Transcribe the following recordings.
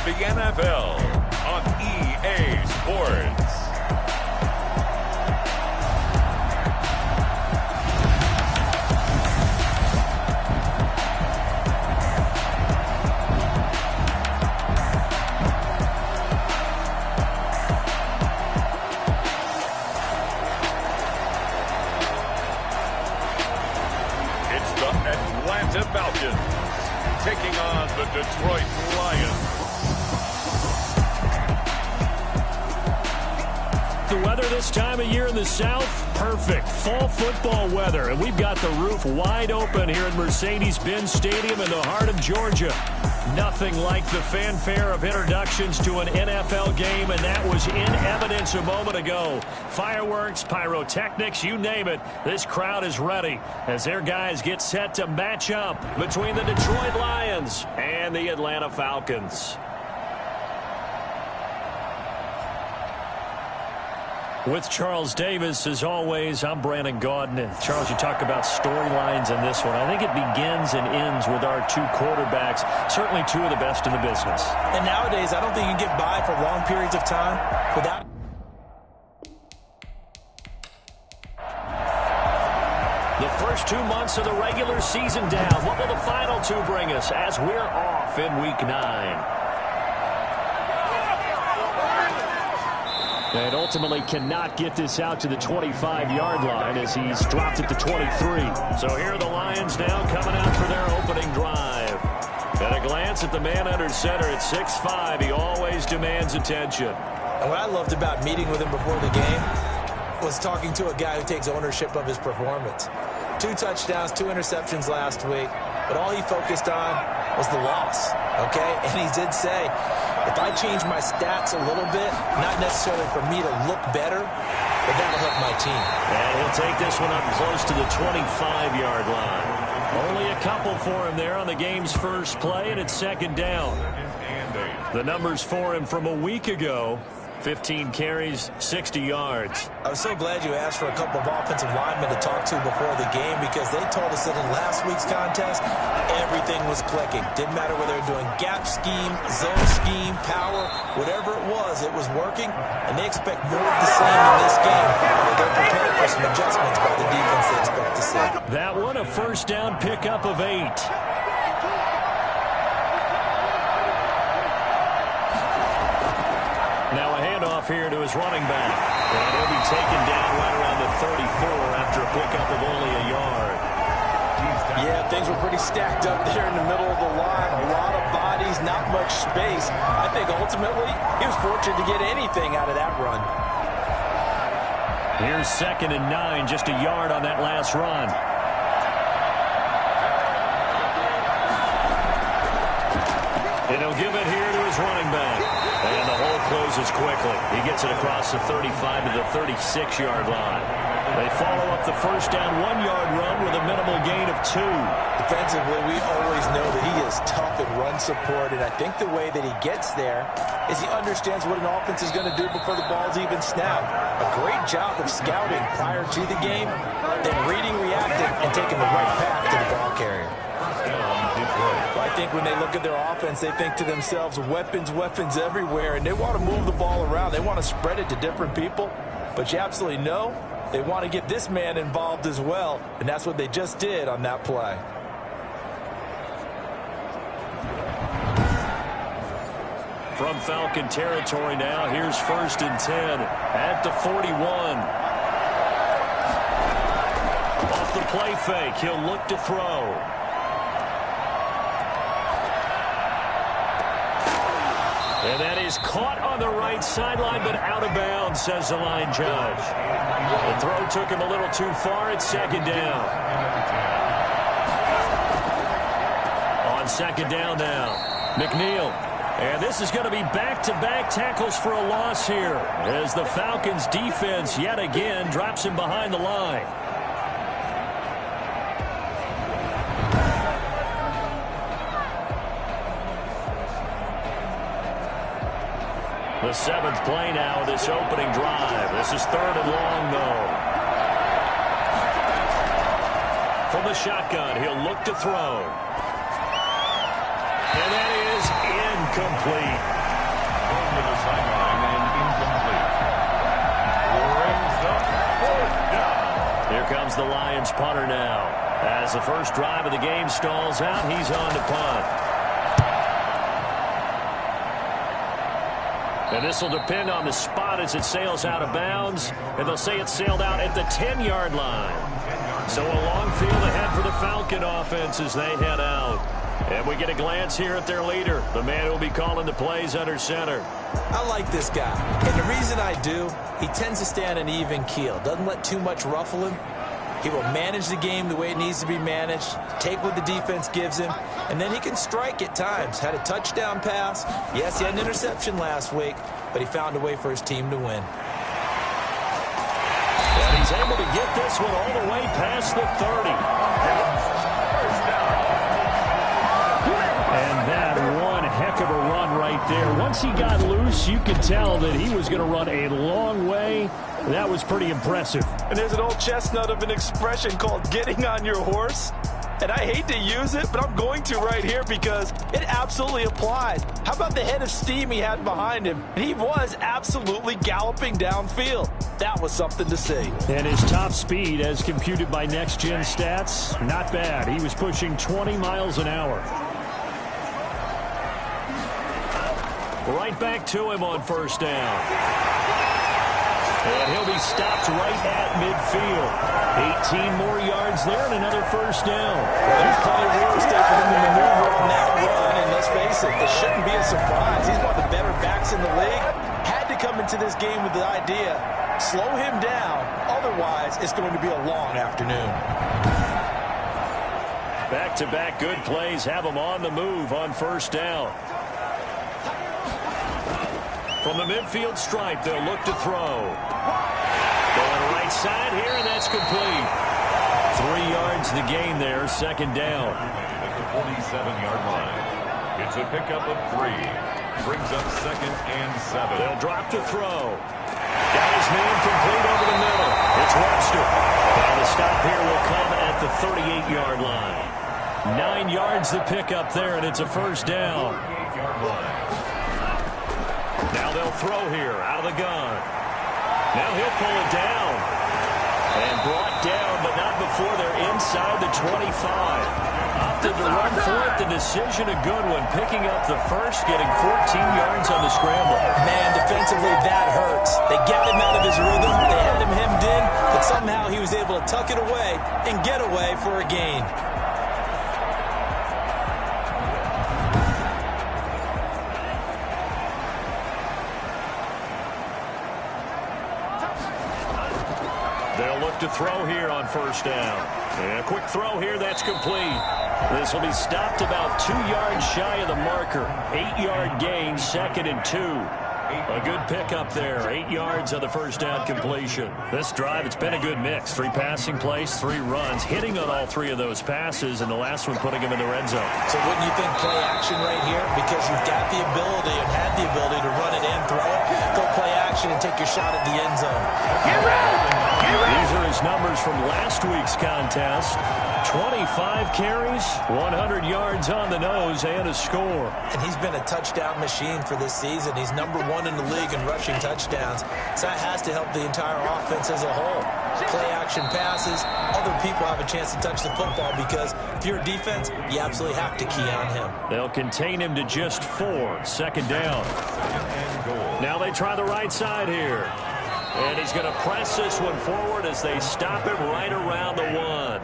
the NFL on EA Sports. It's the Atlanta Falcons taking on the Detroit Lions. The weather this time of year in the South, perfect. Fall football weather. And we've got the roof wide open here at Mercedes-Benz Stadium in the heart of Georgia. Nothing like the fanfare of introductions to an NFL game, and that was in evidence a moment ago. Fireworks, pyrotechnics, you name it. This crowd is ready as their guys get set to match up between the Detroit Lions and the Atlanta Falcons. With Charles Davis, as always, I'm Brandon Gaudin. And Charles, you talk about storylines in this one. I think it begins and ends with our two quarterbacks, certainly two of the best in the business. And nowadays, I don't think you can get by for long periods of time without... The first 2 months of the regular season down. What will the final two bring us as we're off in Week 9? And ultimately cannot get this out to the 25-yard line as he's dropped it to 23. So here are the Lions now coming out for their opening drive. At a glance at the man under center at 6'5", he always demands attention. And what I loved about meeting with him before the game was talking to a guy who takes ownership of his performance. 2 touchdowns, 2 interceptions last week, but all he focused on was the loss, okay? And he did say, if I change my stats a little bit, not necessarily for me to look better, but that'll help my team. And he'll take this one up close to the 25-yard line. Only a couple for him there on the game's first play, and it's second down. The numbers for him from a week ago, 15 carries, 60 yards. I was so glad you asked for a couple of offensive linemen to talk to before the game because they told us that in last week's contest, everything was clicking. Didn't matter whether they were doing gap scheme, zone scheme, power, whatever it was working, and they expect more of the same in this game. They're prepared for some adjustments by the defense they expect to see. That one, a first down pickup of 8. Now a handoff here to his running back. And he'll be taken down right around the 34 after a pickup of only a yard. Yeah, things were pretty stacked up there in the middle of the line. A lot of bodies, not much space. I think ultimately he was fortunate to get anything out of that run. Here's 2nd and 9, just a yard on that last run. And he'll give it here to his running back. And the hole closes quickly. He gets it across the 35 to the 36-yard line. They follow up the first down 1-yard run with a minimal gain of 2. Defensively, we always know that he is tough in run support, and I think the way that he gets there is he understands what an offense is going to do before the ball's even snapped. A great job of scouting prior to the game, then reading, reacting, and taking the right path to the ball carrier. I think when they look at their offense, they think to themselves, weapons, weapons everywhere, and they want to move the ball around. They want to spread it to different people, but you absolutely know they want to get this man involved as well, and that's what they just did on that play. From Falcon territory now, here's 1st and 10 at the 41. Off the play fake, he'll look to throw. And that is caught on the right sideline, but out of bounds, says the line judge. The throw took him a little too far. It's 2nd down. On 2nd down now, McNeil. And this is going to be back-to-back tackles for a loss here as the Falcons defense yet again drops him behind the line. The 7th play now, this opening drive. This is 3rd and long, though. From the shotgun, he'll look to throw. And that is complete. To the sideline and incomplete. Brings up fourth down. Here comes the Lions punter now. As the first drive of the game stalls out, he's on to punt. And this will depend on the spot as it sails out of bounds. And they'll say it sailed out at the 10-yard line. So a long field ahead for the Falcon offense as they head out. And we get a glance here at their leader, the man who will be calling the plays under center. I like this guy. And the reason I do, he tends to stay on an even keel. Doesn't let too much ruffle him. He will manage the game the way it needs to be managed, take what the defense gives him, and then he can strike at times. Had a touchdown pass. Yes, he had an interception last week, but he found a way for his team to win. And he's able to get this one all the way past the 30. And that one heck of a run right there. Once he got loose, you could tell that he was going to run a long way. That was pretty impressive. And there's an old chestnut of an expression called getting on your horse. And I hate to use it, but I'm going to right here because it absolutely applies. How about the head of steam he had behind him? And he was absolutely galloping downfield. That was something to see. And his top speed, as computed by Next Gen Stats, not bad. He was pushing 20 miles an hour. Right back to him on first down. And he'll be stopped right at midfield. 18 more yards there and another first down. Well, there's plenty of real estate for him to maneuver on that run. And let's face it, it shouldn't be a surprise. He's one of the better backs in the league. Had to come into this game with the idea, slow him down. Otherwise, it's going to be a long afternoon. Back-to-back good plays have him on the move on first down. From the midfield stripe, they'll look to throw. Going right side here, and that's complete. 3 yards the gain there, second down. At the 47-yard line. It's a pickup of 3. Brings up second and 7. They'll drop to throw. Got his man complete over the middle. It's Webster. And the stop here will come at the 38-yard line. 9 yards the pickup there, and it's a first down. 38-yard line. Now they'll throw here out of the gun. Now he'll pull it down. And brought down, but not before they're inside the 25. Opted to run for it. The decision a good one. Picking up the first, getting 14 yards on the scramble. Man, defensively, that hurts. They got him out of his rhythm. They had him hemmed in, but somehow he was able to tuck it away and get away for a gain. They'll look to throw here on first down. And a quick throw here, that's complete. This will be stopped about 2 yards shy of the marker. 8-yard gain, second and 2. A good pickup there. 8 yards on the first down completion. This drive, it's been a good mix. 3 passing plays, 3 runs, hitting on all 3 of those passes, and the last one putting him in the red zone. So wouldn't you think play action right here? Because you've got the ability and had the ability to run it and throw it. Go play action and take your shot at the end zone. Get ready! These are his numbers from last week's contest. 25 carries, 100 yards on the nose, and a score. And he's been a touchdown machine for this season. He's #1 in the league in rushing touchdowns. So that has to help the entire offense as a whole. Play action passes, other people have a chance to touch the football because if you're a defense, you absolutely have to key on him. They'll contain him to just 4, second down. Now they try the right side here. And he's going to press this one forward as they stop him right around the 1.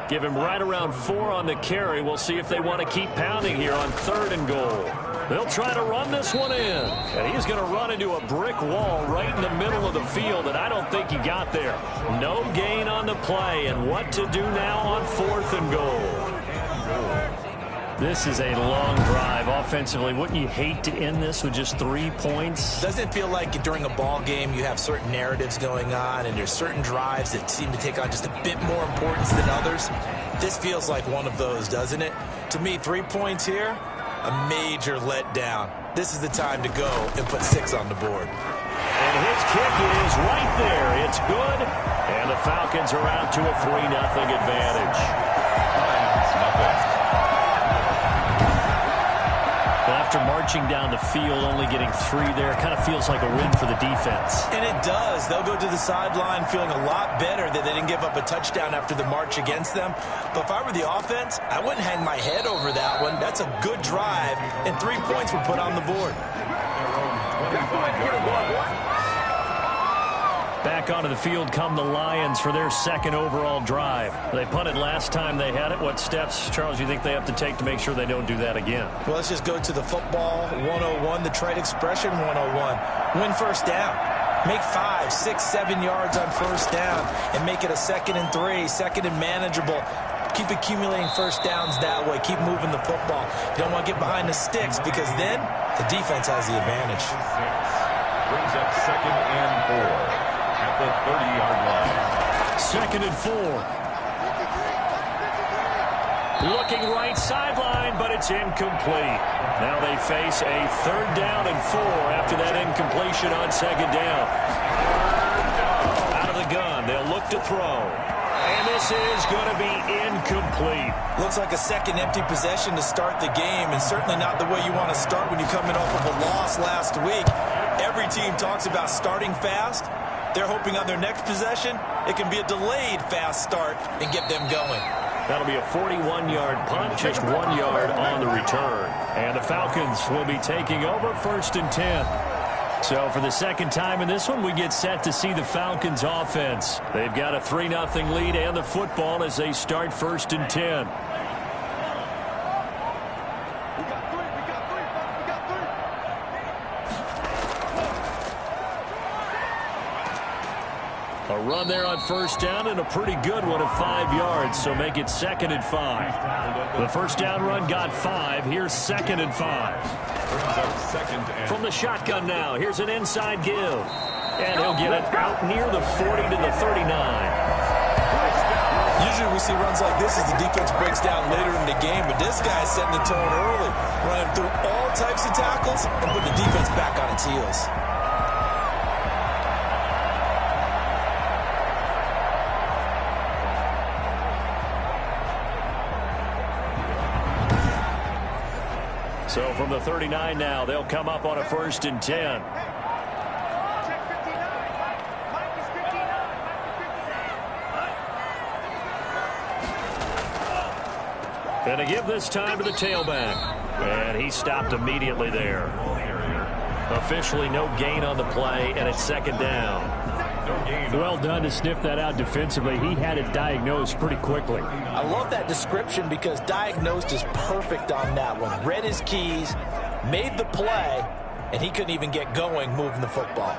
Give him right around 4 on the carry. We'll see if they want to keep pounding here on 3rd and goal. They'll try to run this one in. And he's going to run into a brick wall right in the middle of the field, and I don't think he got there. No gain on the play, and what to do now on 4th and goal. This is a long drive offensively. Wouldn't you hate to end this with just 3 points? Doesn't it feel like during a ball game you have certain narratives going on and there's certain drives that seem to take on just a bit more importance than others? This feels like one of those, doesn't it? To me, 3 points here, a major letdown. This is the time to go and put 6 on the board. And his kick is right there. It's good. And the Falcons are out to a 3-0 advantage. after marching down the field, only getting 3 there. Kind of feels like a win for the defense. And it does. They'll go to the sideline feeling a lot better that they didn't give up a touchdown after the march against them. But if I were the offense, I wouldn't hang my head over that one. That's a good drive, and 3 points were put on the board. Back onto the field come the Lions for their second overall drive. They punted last time they had it. What steps, Charles, you think they have to take to make sure they don't do that again? Well, let's just go to the football 101, the trade expression 101. Win first down. Make 5, 6, 7 yards on first down and make it a 2nd and 3, 2nd and manageable. Keep accumulating first downs that way. Keep moving the football. You don't want to get behind the sticks because then the defense has the advantage. Brings up 2nd and 4. At the 30-yard line. 2nd and 4. Looking right sideline, but it's incomplete. Now they face a 3rd down and 4 after that incompletion on 2nd down. Out of the gun, they'll look to throw. And this is going to be incomplete. Looks like a second empty possession to start the game, and certainly not the way you want to start when you're coming off of a loss last week. Every team talks about starting fast. They're hoping on their next possession, it can be a delayed fast start and get them going. That'll be a 41-yard punt, just 1 yard on the return. And the Falcons will be taking over 1st and 10. So for the second time in this one, we get set to see the Falcons offense. They've got a 3-0 lead and the football as they start 1st and 10. A run there on first down and a pretty good one of 5 yards, so make it 2nd and 5. The first down run got 5. Here's 2nd and 5. From the shotgun now, here's an inside give. And he'll get it out near the 40 to the 39. Usually we see runs like this as the defense breaks down later in the game, but this guy's setting the tone early, running through all types of tackles and putting the defense back on its heels. So from the 39 now, they'll come up on a 1st and 10. And a give this time to the tailback. And he stopped immediately there. Officially no gain on the play, and it's 2nd down. Well done to sniff that out defensively. He had it diagnosed pretty quickly. I love that description because diagnosed is perfect on that one. Read his keys, made the play, and he couldn't even get going moving the football.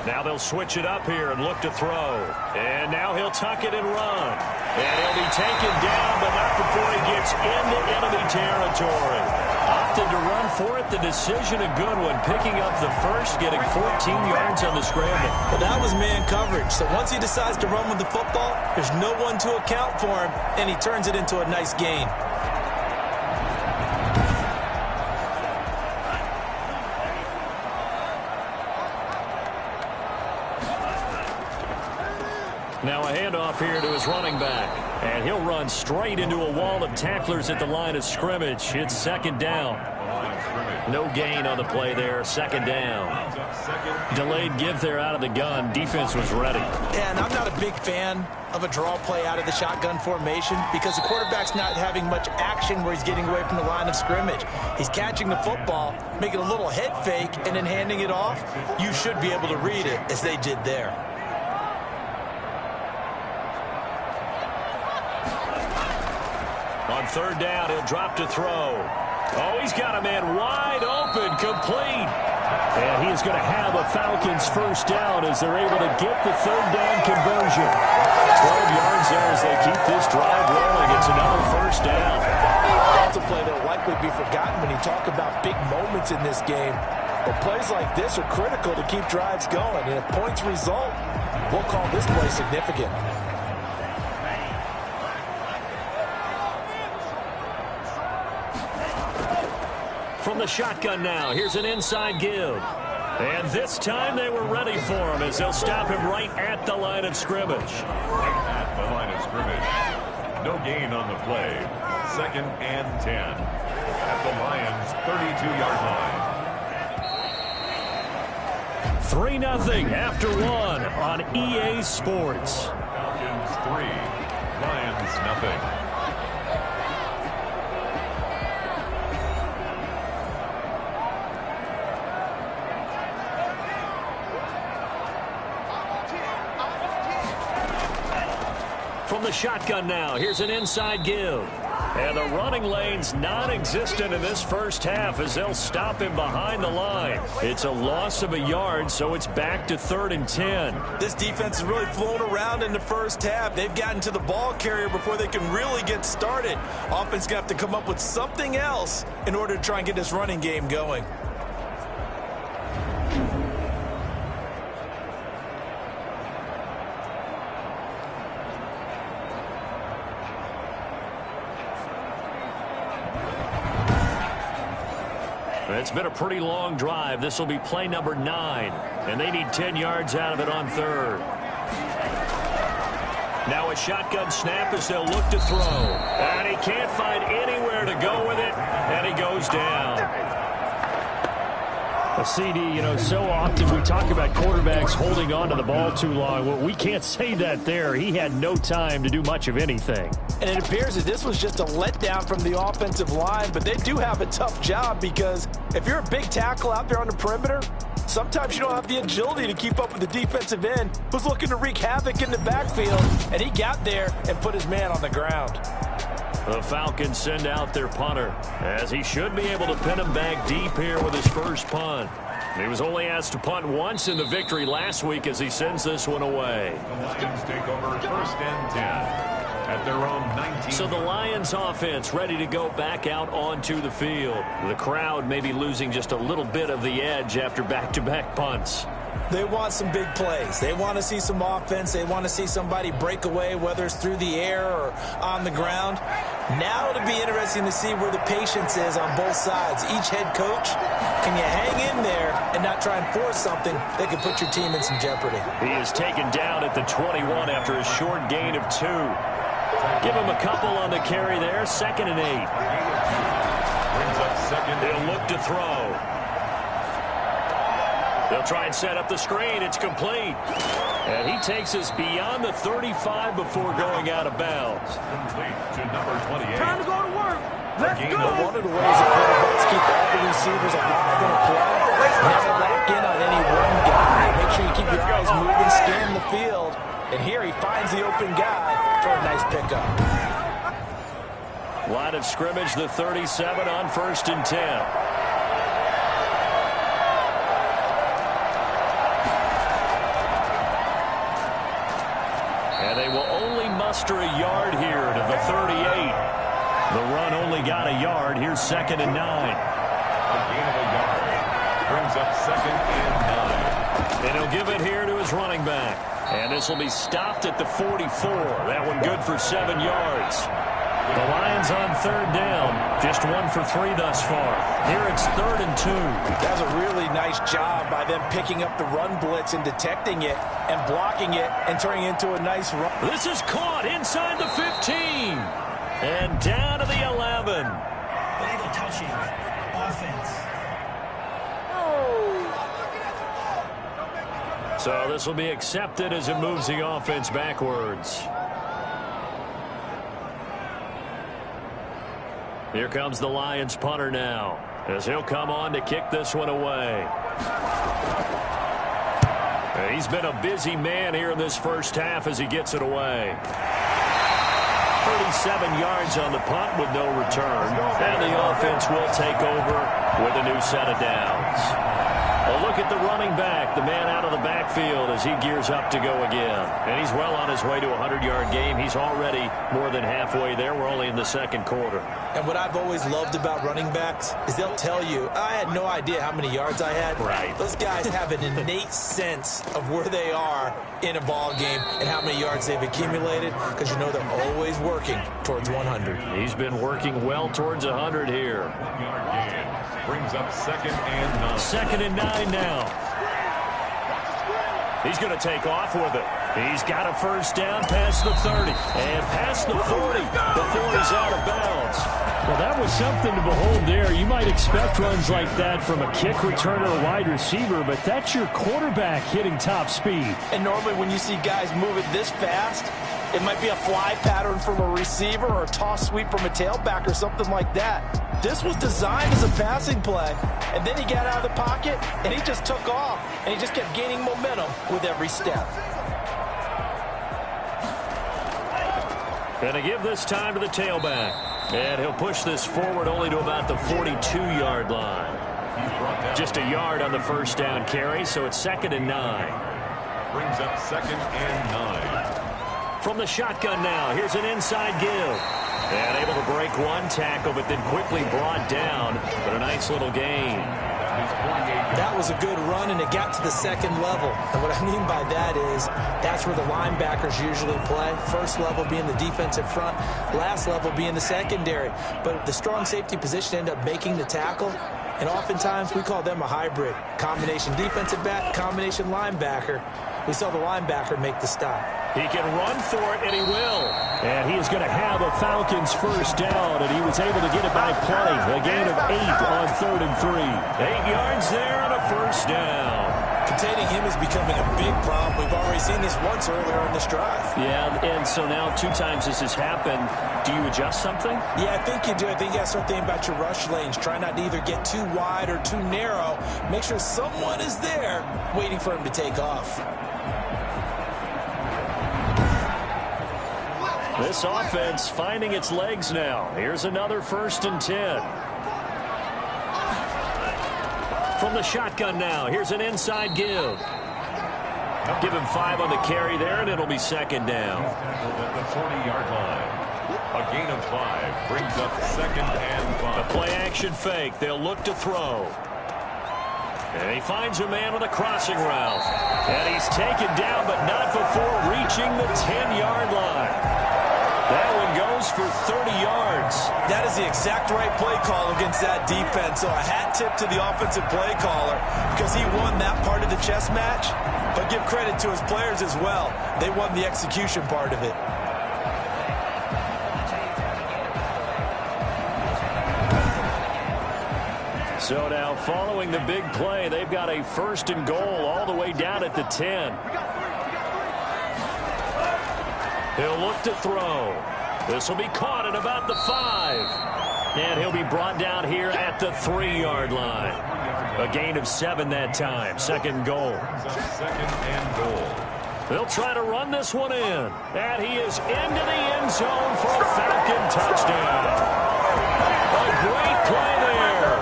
Now they'll switch it up here and look to throw. And now he'll tuck it and run. And he'll be taken down, but not before he gets into enemy territory. Opted to run for it. The decision a good one. Picking up the first, getting 14 yards on the scramble. Well, that was man coverage. So once he decides to run with the football, there's no one to account for him, and he turns it into a nice gain. Now a handoff here to his running back. And he'll run straight into a wall of tacklers at the line of scrimmage. It's 2nd down. No gain on the play there. 2nd down. Delayed give there out of the gun. Defense was ready. And I'm not a big fan of a draw play out of the shotgun formation because the quarterback's not having much action where he's getting away from the line of scrimmage. He's catching the football, making a little head fake, and then handing it off. You should be able to read it as they did there. On 3rd down, he'll drop to throw. Oh, he's got a man wide open, complete. And he is going to have a Falcons first down as they're able to get the 3rd down conversion. 12 yards there as they keep this drive rolling. It's another first down. That's a play that will likely be forgotten when you talk about big moments in this game. But plays like this are critical to keep drives going. And if points result, we'll call this play significant. From the shotgun now, here's an inside give. And this time they were ready for him as they'll stop him right at the line of scrimmage. At the line of scrimmage. No gain on the play. second and 10 at the Lions' 32-yard line. 3-0 after one on EA Sports. Falcons 3, Lions 0. From the shotgun now, here's an inside give. And the running lane's non-existent in this first half as they'll stop him behind the line. It's a loss of a yard, so it's back to 3rd and 10. This defense has really flown around in the first half. They've gotten to the ball carrier before they can really get started. Offense going to have to come up with something else in order to try and get this running game going. It's been a pretty long drive. This will be play number 9, and they need 10 yards out of it on 3rd. Now a shotgun snap as they'll look to throw. And he can't find anywhere to go with it, and he goes down. A CD, you know, so often we talk about quarterbacks holding on to the ball too long. Well, we can't say that there. He had no time to do much of anything. And it appears that this was just a letdown from the offensive line, but they do have a tough job because if you're a big tackle out there on the perimeter, sometimes you don't have the agility to keep up with the defensive end who's looking to wreak havoc in the backfield, and he got there and put his man on the ground. The Falcons send out their punter, as he should be able to pin him back deep here with his first punt. He was only asked to punt once in the victory last week as he sends this one away. The Lions take over 1st and 10 at their own 19. So the Lions offense ready to go back out onto the field. The crowd may be losing just a little bit of the edge after back-to-back punts. They want some big plays. They want to see some offense. They want to see somebody break away, whether it's through the air or on the ground. Now it'll be interesting to see where the patience is on both sides. Each head coach, can you hang in there and not try and force something that could put your team in some jeopardy? He is taken down at the 21 after a short gain of 2. Give him a couple on the carry there. 2nd and 8. Brings up second. They'll look to throw. They'll try and set up the screen. It's complete. And he takes us beyond the 35 before going out of bounds. Complete to number 28. Time to go to work. Let's go. One of the ways the quarterbacks keep all the receivers alive in a play, never lock in on any one guy. Make sure you keep your eyes moving, scan the field. And here he finds the open guy for a nice pickup. Line of scrimmage, the 37 on 1st and 10. They will only muster a yard here to the 38. The run only got a yard. Here's 2nd and 9. A gain of a yard. Brings up 2nd and 9. And he'll give it here to his running back. And this will be stopped at the 44. That one good for 7 yards. The Lions on 3rd down. Just 1 for 3 thus far. Here it's 3rd and 2. That's a really nice job by them picking up the run blitz and detecting it and blocking it and turning it into a nice run. This is caught inside the 15. And down to the 11. Illegal touching. Offense. So this will be accepted as it moves the offense backwards. Here comes the Lions punter now, as he'll come on to kick this one away. He's been a busy man here in this first half as he gets it away. 37 yards on the punt with no return. And the offense will take over with a new set of downs. A look at the running back, the man out of the backfield as he gears up to go again. And he's well on his way to a 100-yard game. He's already more than halfway there. We're only in the 2nd quarter. And what I've always loved about running backs is they'll tell you, I had no idea how many yards I had. Right. Those guys have an innate sense of where they are in a ball game and how many yards they've accumulated because you know they're always working towards 100. He's been working well towards 100 here. 1-yard gain. Brings up 2nd and 9. 2nd and 9 now. He's going to take off with it. He's got a first down past the 30 and past the 40 before he's out of bounds. Well, that was something to behold there. You might expect runs like that from a kick returner or wide receiver, but that's your quarterback hitting top speed. And normally when you see guys moving this fast, it might be a fly pattern from a receiver or a toss sweep from a tailback or something like that. This was designed as a passing play, and then he got out of the pocket, and he just took off, and he just kept gaining momentum with every step. Gonna give this time to the tailback. And he'll push this forward only to about the 42-yard line. Just a yard on the first down carry, so it's 2nd and 9. Brings up 2nd and 9. From the shotgun now, here's an inside give. And able to break one tackle, but then quickly brought down. But a nice little gain. That was a good run, and it got to the 2nd level. And what I mean by that is that's where the linebackers usually play. First level being the defensive front, last level being the secondary. But the strong safety position ended up making the tackle, and oftentimes we call them a hybrid. Combination defensive back, combination linebacker. We saw the linebacker make the stop. He can run for it, and he will. And he is going to have a Falcons first down, and he was able to get it by play. A gain of 8 on 3rd and 3. 8 yards there on a first down. Containing him is becoming a big problem. We've already seen this once earlier in this drive. Yeah, and so now 2 times this has happened. Do you adjust something? Yeah, I think you do. I think you got to start thinking about your rush lanes. Try not to either get too wide or too narrow. Make sure someone is there waiting for him to take off. This offense finding its legs now. Here's another 1st and 10. From the shotgun now, here's an inside give. Give him 5 on the carry there, and it'll be 2nd down. At the 40-yard line. A gain of 5 brings up 2nd and 5. A play-action fake. They'll look to throw. And he finds a man with a crossing route. And he's taken down, but not before reaching the 10-yard line. That one goes for 30 yards. That is the exact right play call against that defense. So a hat tip to the offensive play caller because he won that part of the chess match. But give credit to his players as well. They won the execution part of it. So now following the big play, they've got a 1st and goal all the way down at the 10. He'll look to throw. This will be caught at about the 5. And he'll be brought down here at the 3-yard line. A gain of 7 that time. 2nd goal. 2nd and goal. They'll try to run this one in. And he is into the end zone for a Falcon touchdown. A great play there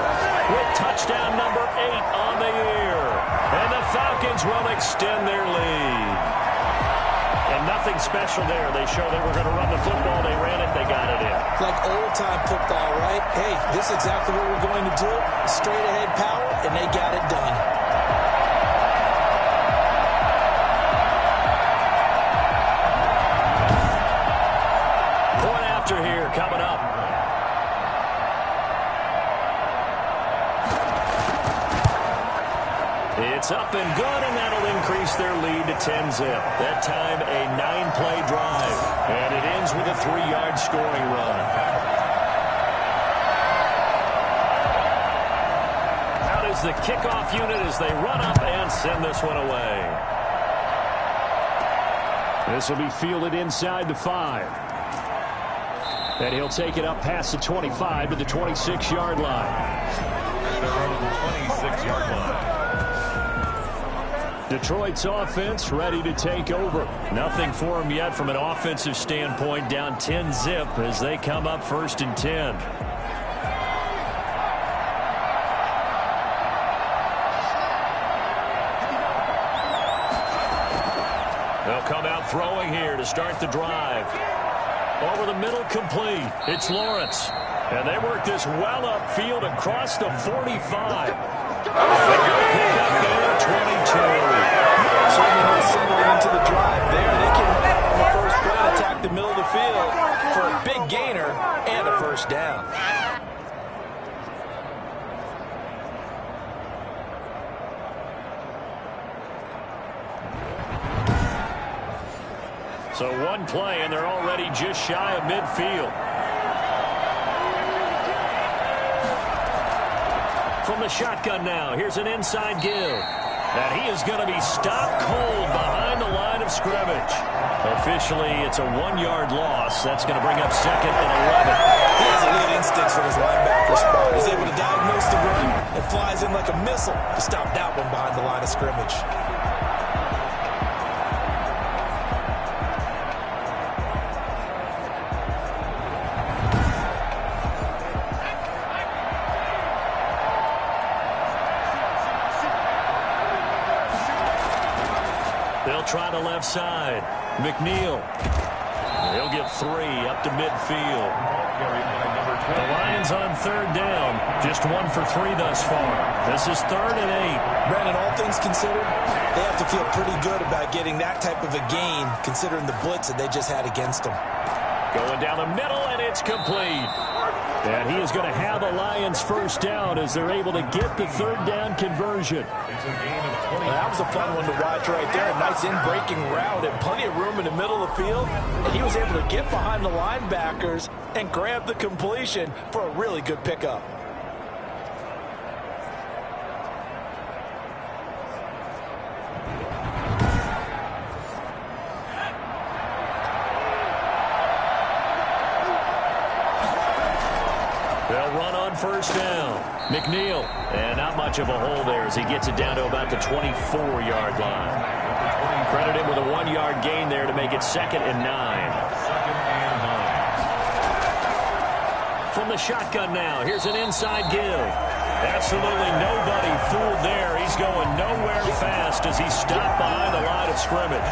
with touchdown number 8 on the year. And the Falcons will extend their lead. And nothing special there. They showed they were going to run the football. They ran it. They got it in. Like old-time football, right? Hey, this is exactly what we're going to do. Straight-ahead power, and they got it done. Point after here coming up. It's up and good, and that'll increase their lead to 10-zip. That time, a 9-play drive. And it ends with a 3-yard scoring run. Out is the kickoff unit as they run up and send this one away. This will be fielded inside the 5. And he'll take it up past the 25 to the 26-yard line. From the 26-yard line. Detroit's offense ready to take over. Nothing for them yet from an offensive standpoint. Down 10-zip as they come up 1st and 10. They'll come out throwing here to start the drive. Over the middle, complete. It's Lawrence. And they work this well upfield across the 45. Pick up there, 22. Certainly no similar into the drive there. They can run out on the first play, attack the middle of the field for a big gainer and a first down. So one play, and they're already just shy of midfield. From the shotgun now, here's an inside give. And he is going to be stopped cold behind the line of scrimmage. Officially, it's a 1-yard loss. That's going to bring up second and 11. He has elite instincts from his linebacker spot. He's able to diagnose the run and flies in like a missile to stop that one behind the line of scrimmage. They'll try the left side. McNeil. He'll get 3 up to midfield. The Lions on third down. Just 1 for 3 thus far. This is 3rd and 8. Brandon, all things considered, they have to feel pretty good about getting that type of a gain considering the blitz that they just had against them. Going down the middle, and it's complete. And he is going to have the Lions first down as they're able to get the third down conversion. That was a fun one to watch right there. A nice in-breaking route and plenty of room in the middle of the field. And he was able to get behind the linebackers and grab the completion for a really good pickup. They'll run on first down. McNeil. And not much of a hole there as he gets it down to about the 24-yard line. Credit him with a 1-yard gain there to make it 2nd and 9. From the shotgun now, here's an inside give. Absolutely nobody fooled there. He's going nowhere fast as he's stopped behind the line of scrimmage.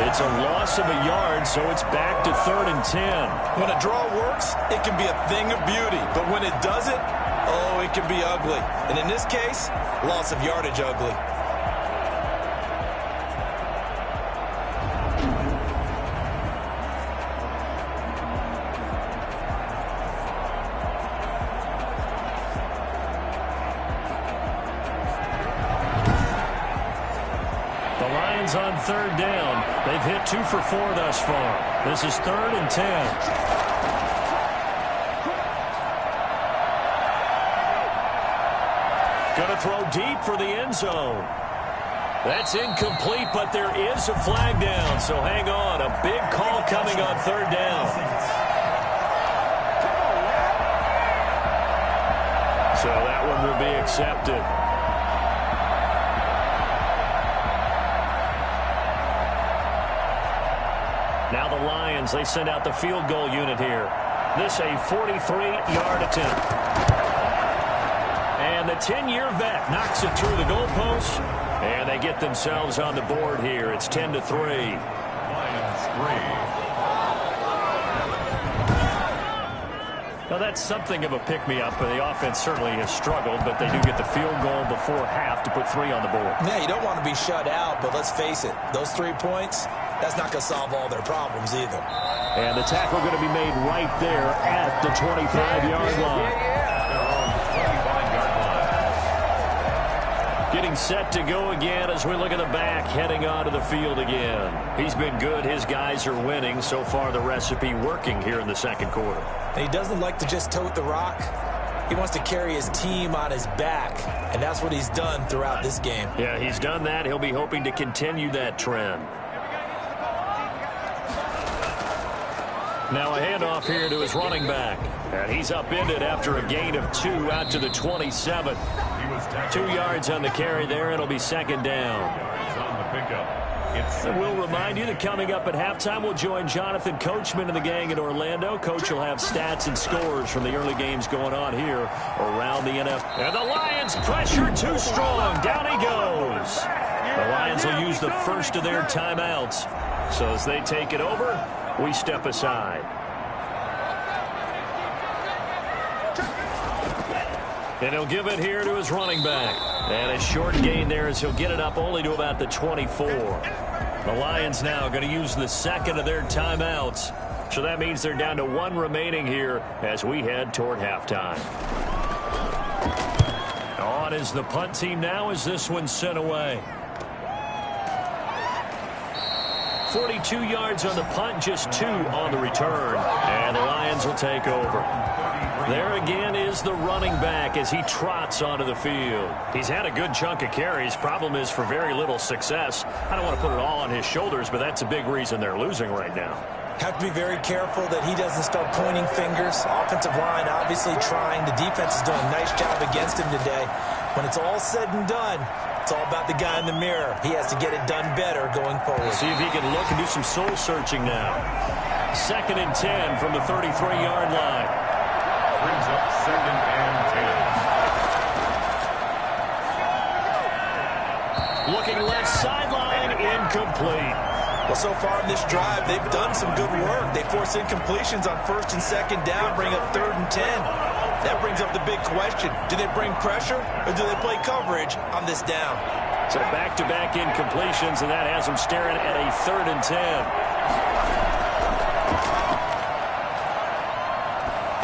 It's a loss of a yard, so it's back to 3rd and 10. When a draw works, it can be a thing of beauty. But when it doesn't, oh, it can be ugly. And in this case, loss of yardage ugly. On 3rd down. They've hit 2 for 4 thus far. This is 3rd and 10. Going to throw deep for the end zone. That's incomplete, but there is a flag down, so hang on. A big call coming on 3rd down. So that one will be accepted. Now the Lions, they send out the field goal unit here. This a 43-yard attempt. And the 10-year vet knocks it through the goalpost. And they get themselves on the board here. It's 10-3. Lions 3. Now that's something of a pick-me-up. The offense certainly has struggled, but they do get the field goal before half to put 3 on the board. Yeah, you don't want to be shut out, but let's face it. Those 3 points, that's not going to solve all their problems either. And the tackle going to be made right there at the 25-yard line. Getting set to go again as we look at the back heading onto the field again. He's been good. His guys are winning. So far, the recipe working here in the second quarter. And he doesn't like to just tote the rock. He wants to carry his team on his back, and that's what he's done throughout this game. Yeah, he's done that. He'll be hoping to continue that trend. Now a handoff here to his running back. And he's upended after a gain of 2 out to the 27. 2 yards on the carry there. It'll be 2nd down. On the pickup. And we'll remind you that coming up at halftime, we'll join Jonathan Coachman and the gang in Orlando. Coach will have stats and scores from the early games going on here around the NFL. And the Lions pressure too strong. Down he goes. The Lions will use the first of their timeouts. So as they take it over, we step aside. And he'll give it here to his running back. And a short gain there as he'll get it up only to about the 24. The Lions now going to use the second of their timeouts. So that means they're down to 1 remaining here as we head toward halftime. On is the punt team now as this one's sent away. 42 yards on the punt, just 2 on the return. And the Lions will take over. There again is the running back as he trots onto the field. He's had a good chunk of carries. Problem is for very little success. I don't want to put it all on his shoulders, but that's a big reason they're losing right now. Have to be very careful that he doesn't start pointing fingers. Offensive line obviously trying. The defense is doing a nice job against him today. When it's all said and done, it's all about the guy in the mirror. He has to get it done better going forward. See if he can look and do some soul searching now. 2nd and 10 from the 33-yard line. Brings up 2nd and 10. Looking left sideline, incomplete. Well, so far in this drive, they've done some good work. They force incompletions on 1st and 2nd down, bring up 3rd and 10. That brings up the big question. Do they bring pressure or do they play coverage on this down? So back-to-back incompletions, and that has them staring at a 3rd and 10.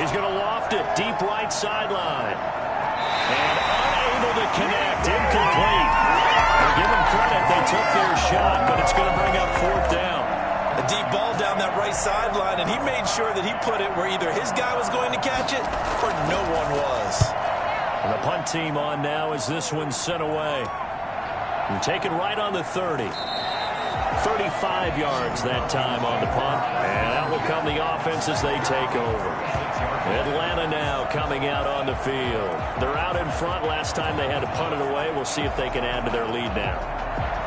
He's going to loft it deep right sideline. And unable to connect, incomplete. We'll give them credit. They took their shot, but it's going to bring up 4th down. A deep ball down that right sideline, and he made sure that he put it where either his guy was going to catch it or no one was. And the punt team on now as this one's sent away. And taken right on the 30. 35 yards that time on the punt. And out will come the offense as they take over. Atlanta now coming out on the field. They're out in front. Last time they had to punt it away. We'll see if they can add to their lead now.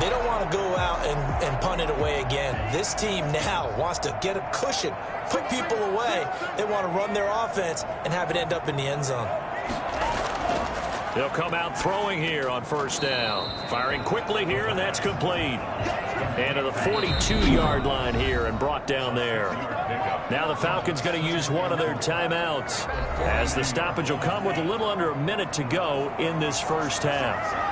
They don't want to go out and punt it away again. This team now wants to get a cushion, put people away. They want to run their offense and have it end up in the end zone. They'll come out throwing here on 1st down. Firing quickly here, and that's complete. And to the 42-yard line here and brought down there. Now the Falcons going to use one of their timeouts as the stoppage will come with a little under a minute to go in this first half.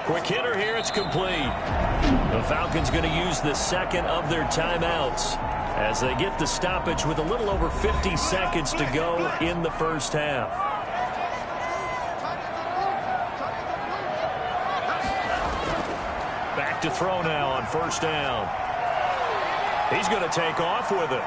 Quick hitter here, it's complete. The Falcons going to use the 2nd of their timeouts as they get the stoppage with a little over 50 seconds to go in the first half. Back to throw now on 1st down. He's going to take off with it.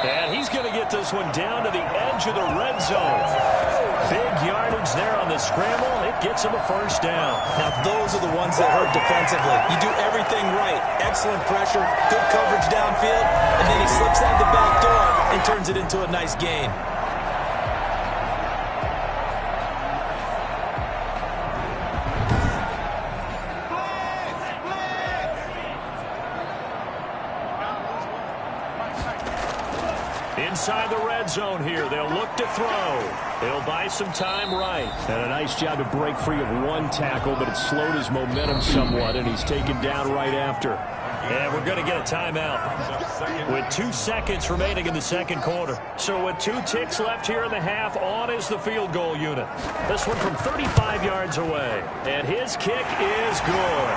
And he's going to get this one down to the edge of the red zone. Big yardage there on the scramble. It gets him a 1st down. Now, those are the ones that hurt defensively. You do everything right. Excellent pressure, good coverage downfield, and then he slips out the back door and turns it into a nice gain. Inside the red zone here, they'll look to throw. They'll buy some time right. And a nice job to break free of one tackle, but it slowed his momentum somewhat, and he's taken down right after. And we're going to get a timeout with 2 seconds remaining in the 2nd quarter. So with 2 ticks left here in the half, on is the field goal unit. This one from 35 yards away. And his kick is good.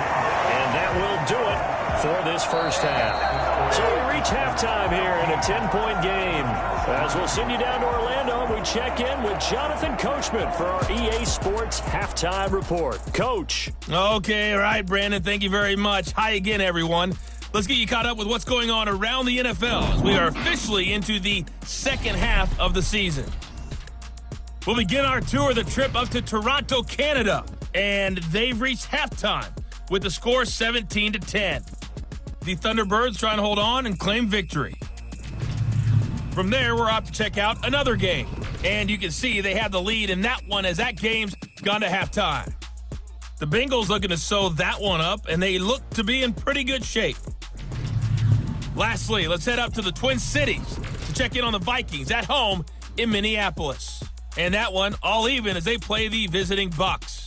And that will do it for this first half. So we reach halftime here in a 10-point game. As we'll send you down to Orlando, we check in with Jonathan Coachman for our EA Sports Halftime Report. Coach. Okay, all right, Brandon, thank you very much. Hi again, everyone. Let's get you caught up with what's going on around the NFL as we are officially into the 2nd half of the season. We'll begin our tour of the trip up to Toronto, Canada, and they've reached halftime with the score 17-10. The Thunderbirds trying to hold on and claim victory. From there, we're off to check out another game. And you can see they have the lead in that one as that game's gone to halftime. The Bengals looking to sew that one up, and they look to be in pretty good shape. Lastly, let's head up to the Twin Cities to check in on the Vikings at home in Minneapolis. And that one all even as they play the visiting Bucs.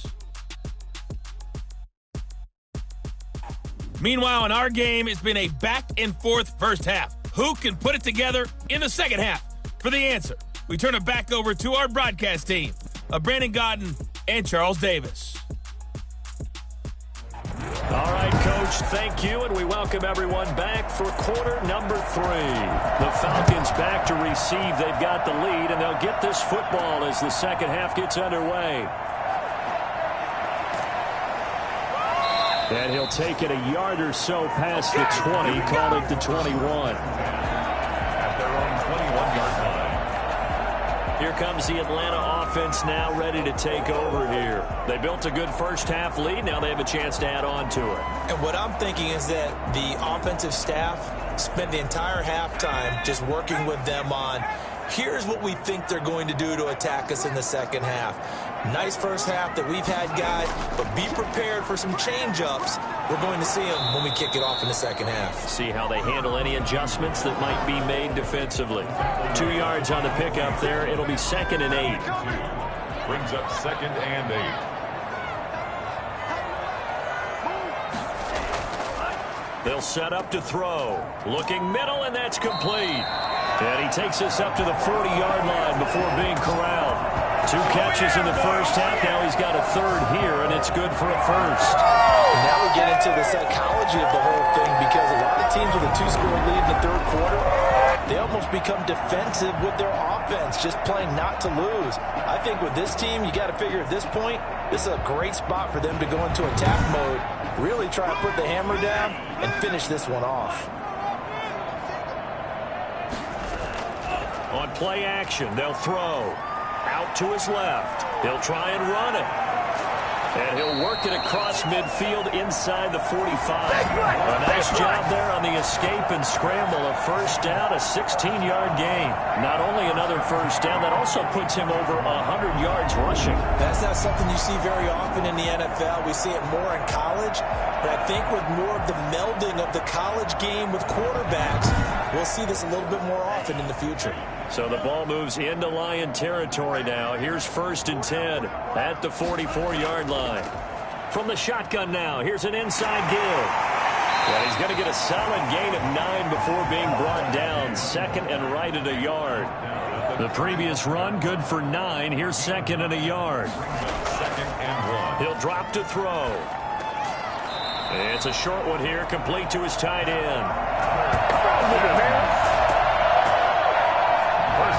Meanwhile, in our game, it's been a back-and-forth first half. Who can put it together in the 2nd half? For the answer, we turn it back over to our broadcast team of Brandon Godden and Charles Davis. All right, Coach, thank you, and we welcome everyone back for quarter number 3. The Falcons back to receive. They've got the lead, and they'll get this football as the second half gets underway. And he'll take it a yard or so past the 20, call it the 21. At their own 21-yard line. Here comes the Atlanta offense now ready to take over here. They built a good first half lead. Now they have a chance to add on to it. And what I'm thinking is that the offensive staff spent the entire halftime just working with them on, here's what we think they're going to do to attack us in the second half. Nice first half that we've had, guys, but be prepared for some change-ups. We're going to see them when we kick it off in the second half. See how they handle any adjustments that might be made defensively. 2 yards on the pickup there. It'll be 2nd and 8. Brings up 2nd and 8. They'll set up to throw. Looking middle, and that's complete. And he takes us up to the 40-yard line before being corralled. 2 catches in the first half. Now he's got a 3rd here, and it's good for a first. And now we get into the psychology of the whole thing, because a lot of teams with a 2-score lead in the third quarter, they almost become defensive with their offense, just playing not to lose. I think with this team, you got to figure at this point, this is a great spot for them to go into attack mode, really try to put the hammer down and finish this one off. On play action, they'll throw. Out to his left. He'll try and run it. And he'll work it across midfield inside the 45. A nice job there on the escape and scramble. A first down, a 16-yard gain. Not only another first down, that also puts him over 100 yards rushing. That's not something you see very often in the NFL. We see it more in college. But I think with more of the melding of the college game with quarterbacks, we'll see this a little bit more often in the future. So the ball moves into Lion territory now. Here's 1st and 10 at the 44-yard line. From the shotgun now, here's an inside give. Well, he's going to get a solid gain of 9 before being brought down. 2nd and right at a yard. The previous run, good for 9. Here's 2nd and a yard. 2nd and 1. He'll drop to throw. It's a short one here, complete to his tight end.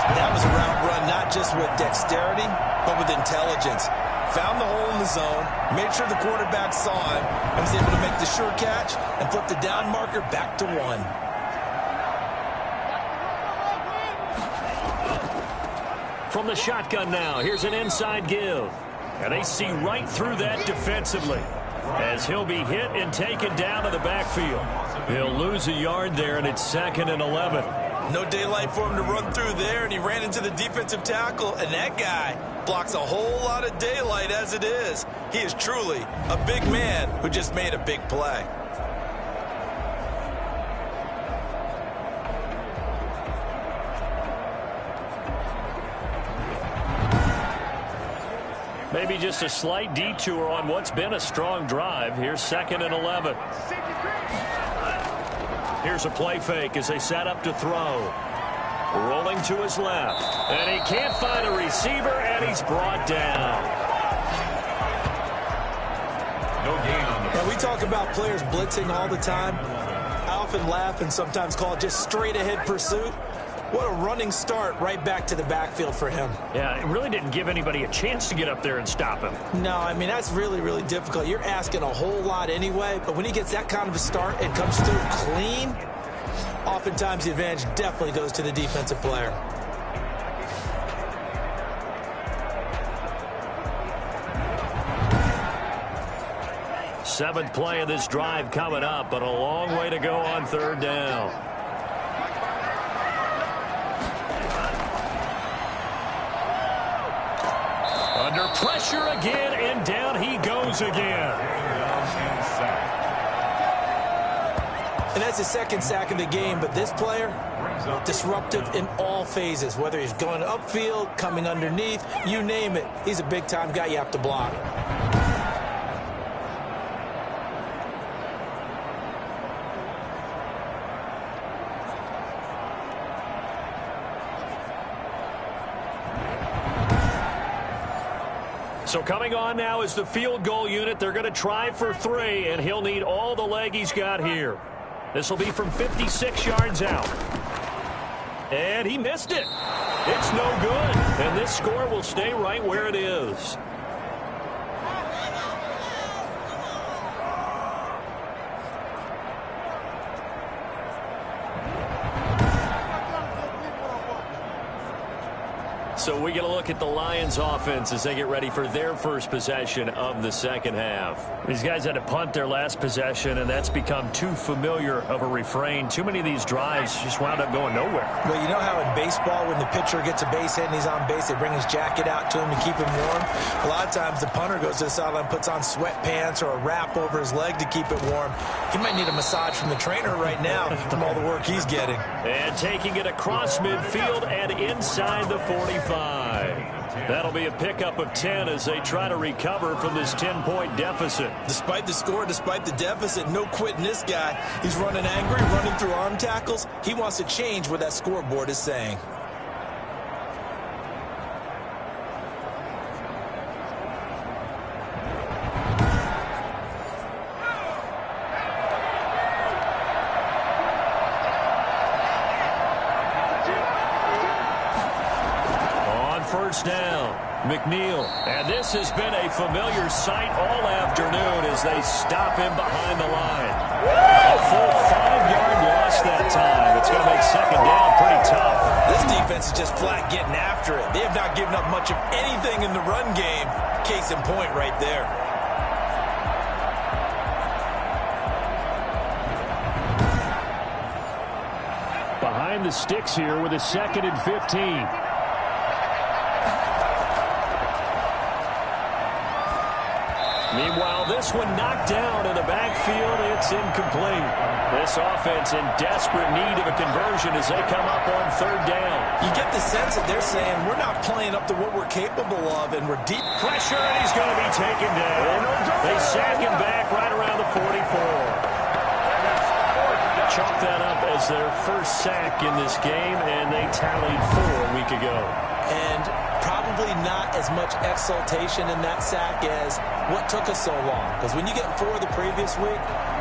That was a route run not just with dexterity, but with intelligence. Found the hole in the zone, made sure the quarterback saw him, and was able to make the sure catch and flip the down marker back to 1. From the shotgun now, here's an inside give. And they see right through that defensively, as he'll be hit and taken down to the backfield. He'll lose a yard there, and it's 2nd and 11. No daylight for him to run through there, and he ran into the defensive tackle, and that guy blocks a whole lot of daylight as it is. He is truly a big man who just made a big play. Maybe just a slight detour on what's been a strong drive. Here's 2nd and 11. Here's a play fake as they set up to throw. Rolling to his left. And he can't find a receiver, and he's brought down. No gain on the Now, we talk about players blitzing all the time. I often laugh and sometimes call it just straight-ahead pursuit. What a running start right back to the backfield for him. Yeah, it really didn't give anybody a chance to get up there and stop him. No, I mean, that's really, really difficult. You're asking a whole lot anyway, but when he gets that kind of a start and comes through clean, oftentimes the advantage definitely goes to the defensive player. Seventh play of this drive coming up, but a long way to go on 3rd down. Under pressure again, and down he goes again. And that's his 2nd sack of the game, but this player, disruptive in all phases, whether he's going upfield, coming underneath, you name it. He's a big-time guy you have to block. So coming on now is the field goal unit. They're going to try for 3, and he'll need all the leg he's got here. This will be from 56 yards out. And he missed it. It's no good. And this score will stay right where it is. So we get a look at the Lions offense as they get ready for their first possession of the second half. These guys had to punt their last possession, and that's become too familiar of a refrain. Too many of these drives just wound up going nowhere. Well, you know how in baseball when the pitcher gets a base hit and he's on base, they bring his jacket out to him to keep him warm? A lot of times the punter goes to the sideline, puts on sweatpants or a wrap over his leg to keep it warm. He might need a massage from the trainer right now from all the work he's getting. And taking it across midfield and inside the 45. That'll be a pickup of 10 as they try to recover from this 10-point deficit. Despite the score, despite the deficit, no quitting this guy. He's running angry, running through arm tackles. He wants to change what that scoreboard is saying. Down, McNeil, and this has been a familiar sight all afternoon as they stop him behind the line. A full 5-yard loss that time. It's going to make second down pretty tough. This defense is just flat getting after it. They have not given up much of anything in the run game. Case in point right there. Behind the sticks here with a 2nd and 15. Meanwhile, this one knocked down in the backfield. It's incomplete. This offense in desperate need of a conversion as they come up on 3rd down. You get the sense that they're saying we're not playing up to what we're capable of, and we're deep. Pressure, and he's going to be taken down. They sack him back right around the 44. Chalk that up as their first sack in this game, and they tallied 4 a week ago. And probably not as much exultation in that sack as what took us so long. Because when you get 4 the previous week,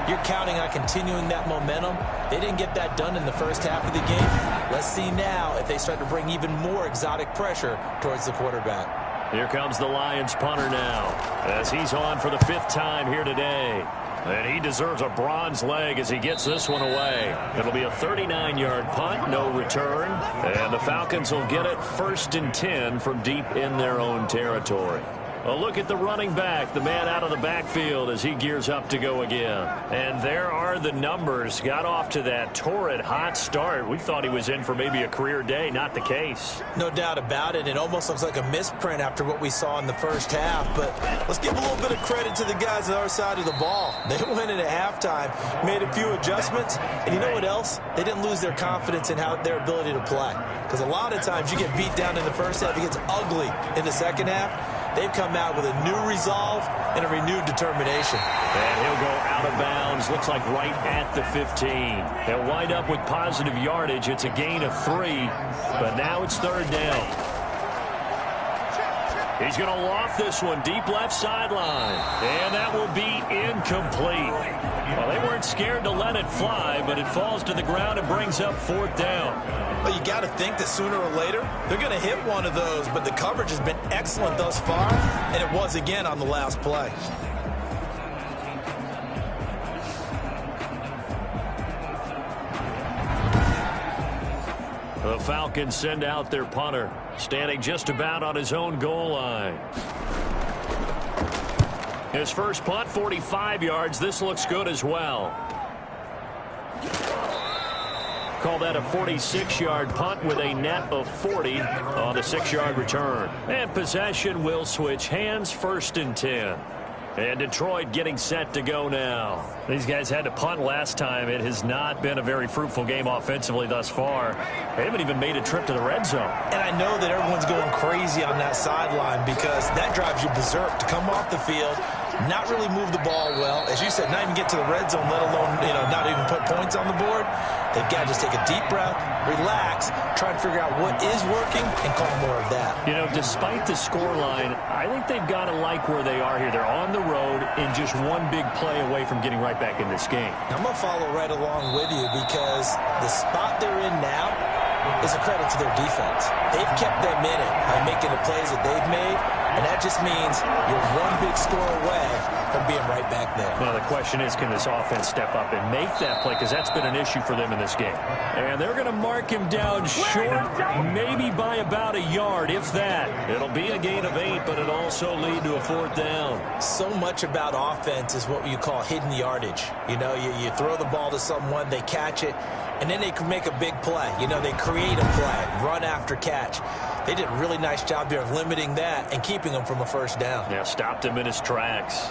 you're counting on continuing that momentum. They didn't get that done in the first half of the game. Let's see now if they start to bring even more exotic pressure towards the quarterback. Here comes the Lions punter now as he's on for the 5th time here today. And he deserves a bronze leg as he gets this one away. It'll be a 39-yard punt, no return. And the Falcons will get it 1st and 10 from deep in their own territory. A look at the running back, the man out of the backfield as he gears up to go again. And there are the numbers. Got off to that torrid hot start. We thought he was in for maybe a career day. Not the case. No doubt about it. It almost looks like a misprint after what we saw in the first half. But let's give a little bit of credit to the guys on our side of the ball. They went in at halftime, made a few adjustments. And you know what else? They didn't lose their confidence in their ability to play. Because a lot of times you get beat down in the first half. It gets ugly in the second half. They've come out with a new resolve and a renewed determination. And he'll go out of bounds, looks like right at the 15. They'll wind up with positive yardage. It's a gain of 3, but now it's 3rd down. He's going to loft this one deep left sideline, and that will be incomplete. Well, they weren't scared to let it fly, but it falls to the ground and brings up 4th down. Well, you got to think that sooner or later they're going to hit one of those, but the coverage has been excellent thus far, and it was again on the last play. The Falcons send out their punter, standing just about on his own goal line. His first punt, 45 yards. This looks good as well. Call that a 46-yard punt with a net of 40 on the 6-yard return. And possession will switch hands, 1st and 10. And Detroit getting set to go now. These guys had to punt last time. It has not been a very fruitful game offensively thus far. They haven't even made a trip to the red zone. And I know that everyone's going crazy on that sideline because that drives you berserk to come off the field, not really move the ball well. As you said, not even get to the red zone, let alone, not even put points on the board. They've got to just take a deep breath, relax, try and figure out what is working, and call more of that. You know, despite the scoreline, I think they've got to like where they are here. They're on the road and just one big play away from getting right back in this game. I'm going to follow right along with you because the spot they're in now is a credit to their defense. They've kept them in it by making the plays that they've made, and that just means you're one big score away from being right back there. Now, the question is, can this offense step up and make that play? Because that's been an issue for them in this game. And they're going to mark him down short, maybe by about a yard, if that. It'll be a gain of 8, but it'll also lead to a 4th down. So much about offense is what you call hidden yardage. You know, you throw the ball to someone, they catch it, and then they can make a big play. You know, they create a play, run after catch. They did a really nice job there of limiting that and keeping him from a 1st down. Yeah, stopped him in his tracks.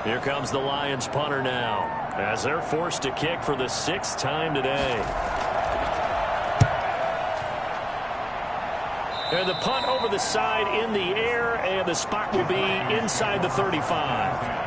Here comes the Lions punter now, as they're forced to kick for the 6th time today. And the punt over the side in the air, and the spot will be inside the 35.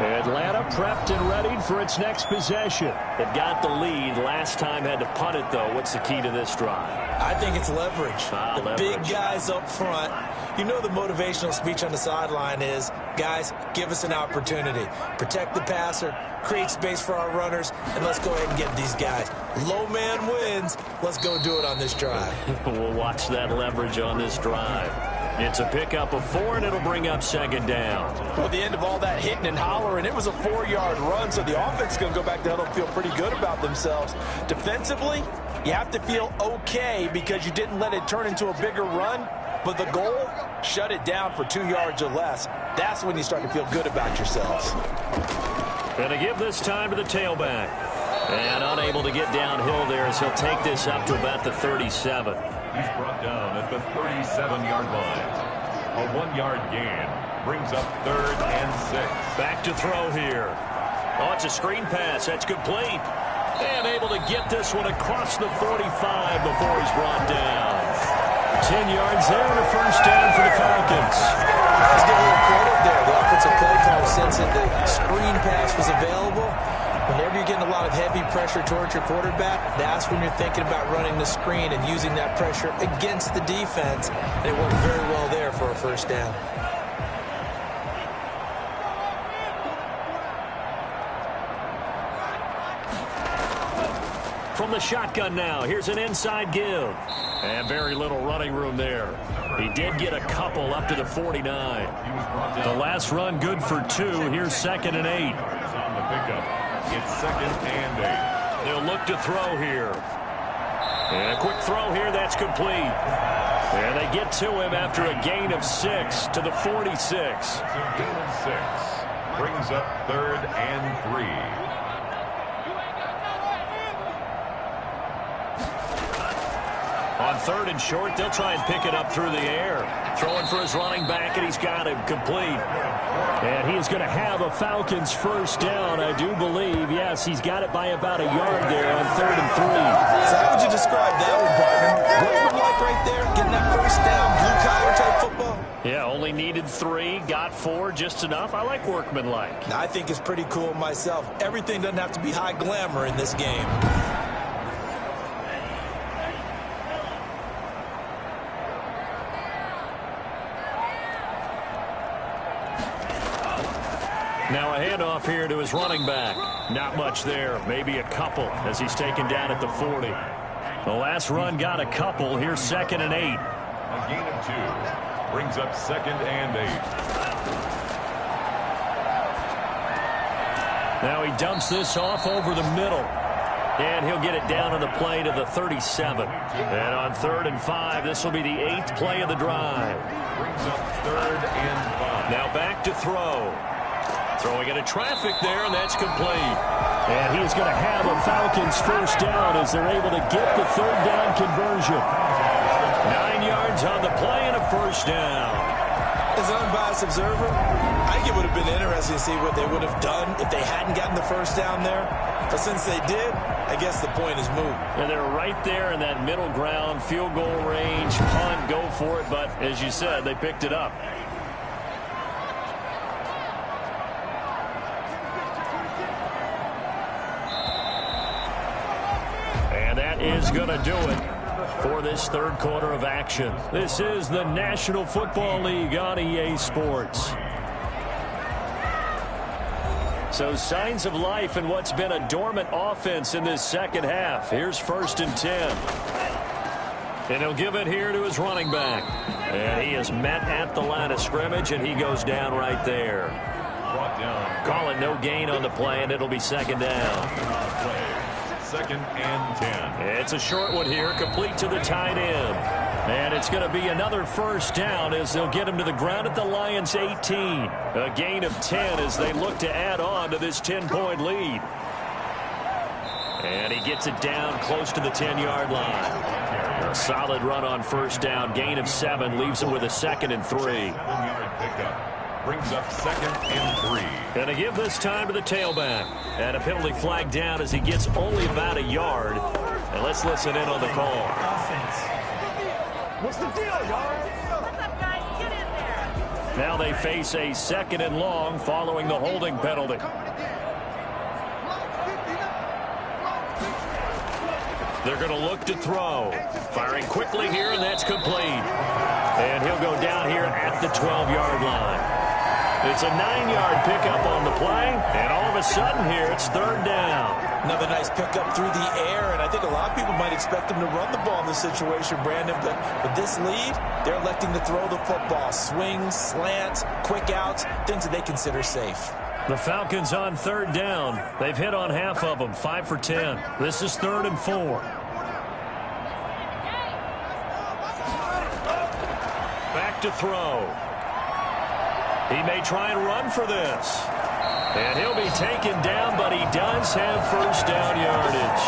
Atlanta prepped and ready for its next possession. It got the lead last time, had to punt it, though. What's the key to this drive? I think it's leverage. Leverage. Big guys up front. You know the motivational speech on the sideline is, guys, give us an opportunity. Protect the passer, create space for our runners, and let's go ahead and get these guys. Low man wins. Let's go do it on this drive. We'll watch that leverage on this drive. It's a pickup of 4, and it'll bring up 2nd down. Well, at the end of all that hitting and hollering, it was a 4-yard run, so the offense is going to go back to huddle and feel pretty good about themselves. Defensively, you have to feel okay because you didn't let it turn into a bigger run, but the goal, shut it down for 2 yards or less. That's when you start to feel good about yourselves. Going to give this time to the tailback. And unable to get downhill there as he'll take this up to about the 37. He's brought down at the 37-yard line. A 1-yard gain brings up 3rd and 6. Back to throw here. Oh, it's a screen pass. That's complete. And able to get this one across the 45 before he's brought down. 10 yards there and a 1st down for the Falcons. Let's give a little credit there. The offensive play caller sensed that the screen pass was available. Whenever you're getting a lot of heavy pressure towards your quarterback, that's when you're thinking about running the screen and using that pressure against the defense. And it worked very well there for a 1st down. From the shotgun now, here's an inside give. And very little running room there. He did get a couple up to the 49. The last run good for 2. Here's 2nd and 8. On the pickup. It's 2nd and 8. They'll look to throw here. And a quick throw here, that's complete. And they get to him after a gain of 6 to the 46. So gain of 6 brings up 3rd and 3. On 3rd and short, they'll try and pick it up through the air. Throwing for his running back, and he's got him complete. And he is going to have a Falcons 1st down, I do believe. Yes, he's got it by about a yard there on 3rd and 3. So how would you describe that one, partner? Workmanlike right there, getting that 1st down, blue-collar type football? Yeah, only needed 3, got 4, just enough. I like workmanlike. I think it's pretty cool myself. Everything doesn't have to be high glamour in this game. Now a handoff here to his running back. Not much there, maybe a couple as he's taken down at the 40. The last run got a couple. Here's 2nd and 8. A gain of 2 brings up 2nd and 8. Now he dumps this off over the middle. And he'll get it down on the play to the 37. And on 3rd and 5, this will be the 8th play of the drive. Brings up 3rd and 5. Now back to throw. Throwing into traffic there, and that's complete. And he's going to have a Falcons 1st down as they're able to get the 3rd down conversion. 9 yards on the play and a 1st down. As an unbiased observer, I think it would have been interesting to see what they would have done if they hadn't gotten the 1st down there. But since they did, I guess the point is moot. And they're right there in that middle ground, field goal range, punt, go for it. But as you said, they picked it up. that is going to do it for this third quarter of action. This is the National Football League on EA Sports. So signs of life in what's been a dormant offense in this second half. Here's 1st and 10. And he'll give it here to his running back. And he is met at the line of scrimmage, and he goes down right there. Brought down. Calling no gain on the play, and it'll be 2nd down. 2nd and 10. It's a short one here, complete to the tight end. And it's going to be another 1st down as they'll get him to the ground at the Lions' 18. A gain of 10 as they look to add on to this 10-point lead. And he gets it down close to the 10-yard line. A solid run on 1st down. Gain of 7 leaves him with a 2nd and 3. 7-yard pickup. Brings up 2nd and 3. Going to give this time to the tailback. And a penalty flag down as he gets only about a yard. And let's listen in on the call. Offense. What's the deal, y'all? What's up, guys? Get in there. Now they face a 2nd and long following the holding penalty. They're going to look to throw. Firing quickly here, and that's complete. And he'll go down here at the 12-yard line. It's a 9-yard pickup on the play, and all of a sudden here it's 3rd down. Another nice pickup through the air, and I think a lot of people might expect them to run the ball in this situation, Brandon, but with this lead, they're electing to throw the football. Swings, slants, quick outs, things that they consider safe. The Falcons on 3rd down. They've hit on half of them, 5 for 10. This is 3rd and 4. Back to throw. He may try and run for this. And he'll be taken down, but he does have 1st down yardage.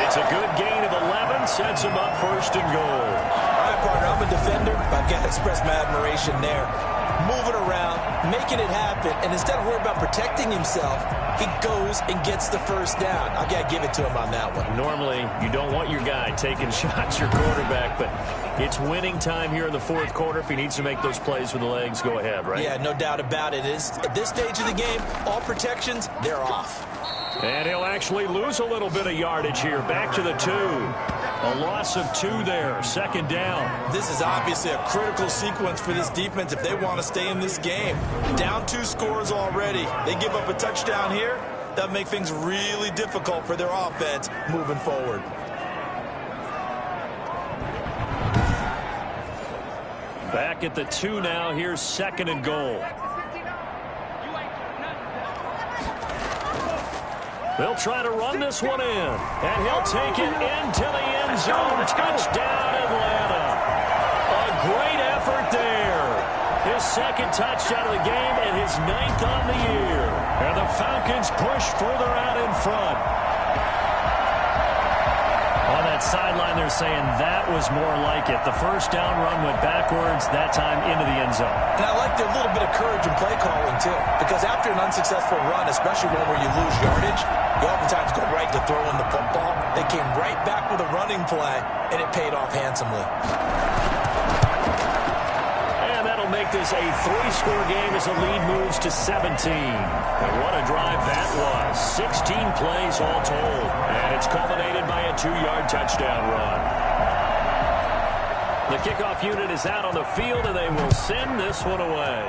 It's a good gain of 11, sets him up 1st and goal. All right, partner, I'm a defender, but I've got to express my admiration there. Moving around, making it happen, and instead of worrying about protecting himself, he goes and gets the 1st down. I've got to give it to him on that one. Normally, you don't want your guy taking shots, your quarterback, but it's winning time here in the 4th quarter. If he needs to make those plays with the legs, go ahead, right? Yeah, no doubt about it. At this stage of the game, all protections, they're off. And he'll actually lose a little bit of yardage here. Back to the 2. A loss of 2 there. 2nd down. This is obviously a critical sequence for this defense if they want to stay in this game. Down 2 scores already. They give up a touchdown here. That'll make things really difficult for their offense moving forward. Back at the 2 now. Here's 2nd and goal. They'll try to run this one in. And he'll take it into the end zone. Touchdown, Atlanta. A great effort there. His 2nd touchdown of the game and his 9th on the year. And the Falcons push further out in front. On that sideline, they're saying that was more like it. The 1st down run went backwards, that time into the end zone. And I like their little bit of courage in play calling, too. Because after an unsuccessful run, especially one where you lose yardage, you oftentimes go right to throwing the football. They came right back with a running play, and it paid off handsomely. And that'll make this a 3-score game as the lead moves to 17. And what a drive that was. 16 plays all told. And it's culminated by a 2-yard touchdown run. The kickoff unit is out on the field, and they will send this one away.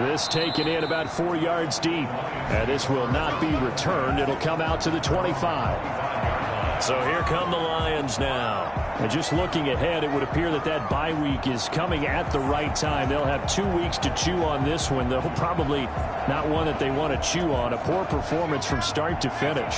This taken in about 4 yards deep. And this will not be returned. It'll come out to the 25. So here come the Lions now. And just looking ahead, it would appear that that bye week is coming at the right time. They'll have 2 weeks to chew on this one, though probably not one that they want to chew on. A poor performance from start to finish.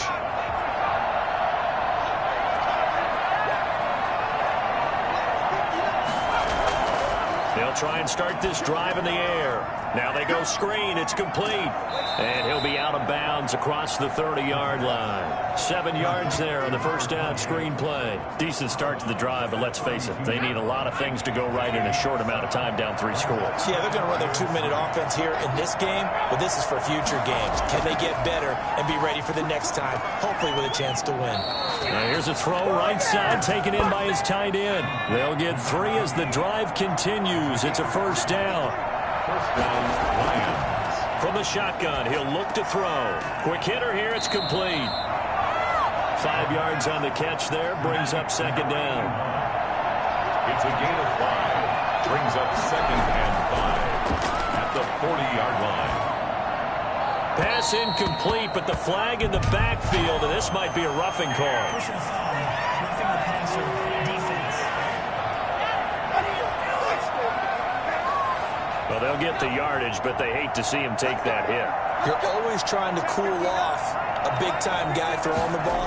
They'll try and start this drive in the air. Now they go screen. It's complete. And he'll be out of bounds across the 30-yard line. 7 yards there on the 1st down screen play. Decent start to the drive, but let's face it, they need a lot of things to go right in a short amount of time down 3 scores. Yeah, they're going to run their 2-minute offense here in this game, but this is for future games. Can they get better and be ready for the next time, hopefully with a chance to win? Now here's a throw right side, taken in by his tight end. They'll get 3 as the drive continues. It's a 1st down. 1st down, Lions. From the shotgun, he'll look to throw. Quick hitter here, it's complete. 5 yards on the catch there. Brings up second down. It's a gain of 5. Brings up 2nd and 5 at the 40-yard line. Pass incomplete, but the flag in the backfield, and this might be a roughing call. Personal foul. Roughing the passer. Defense. Well, they'll get the yardage, but they hate to see him take that hit. You're always trying to cool off a big-time guy throwing the ball,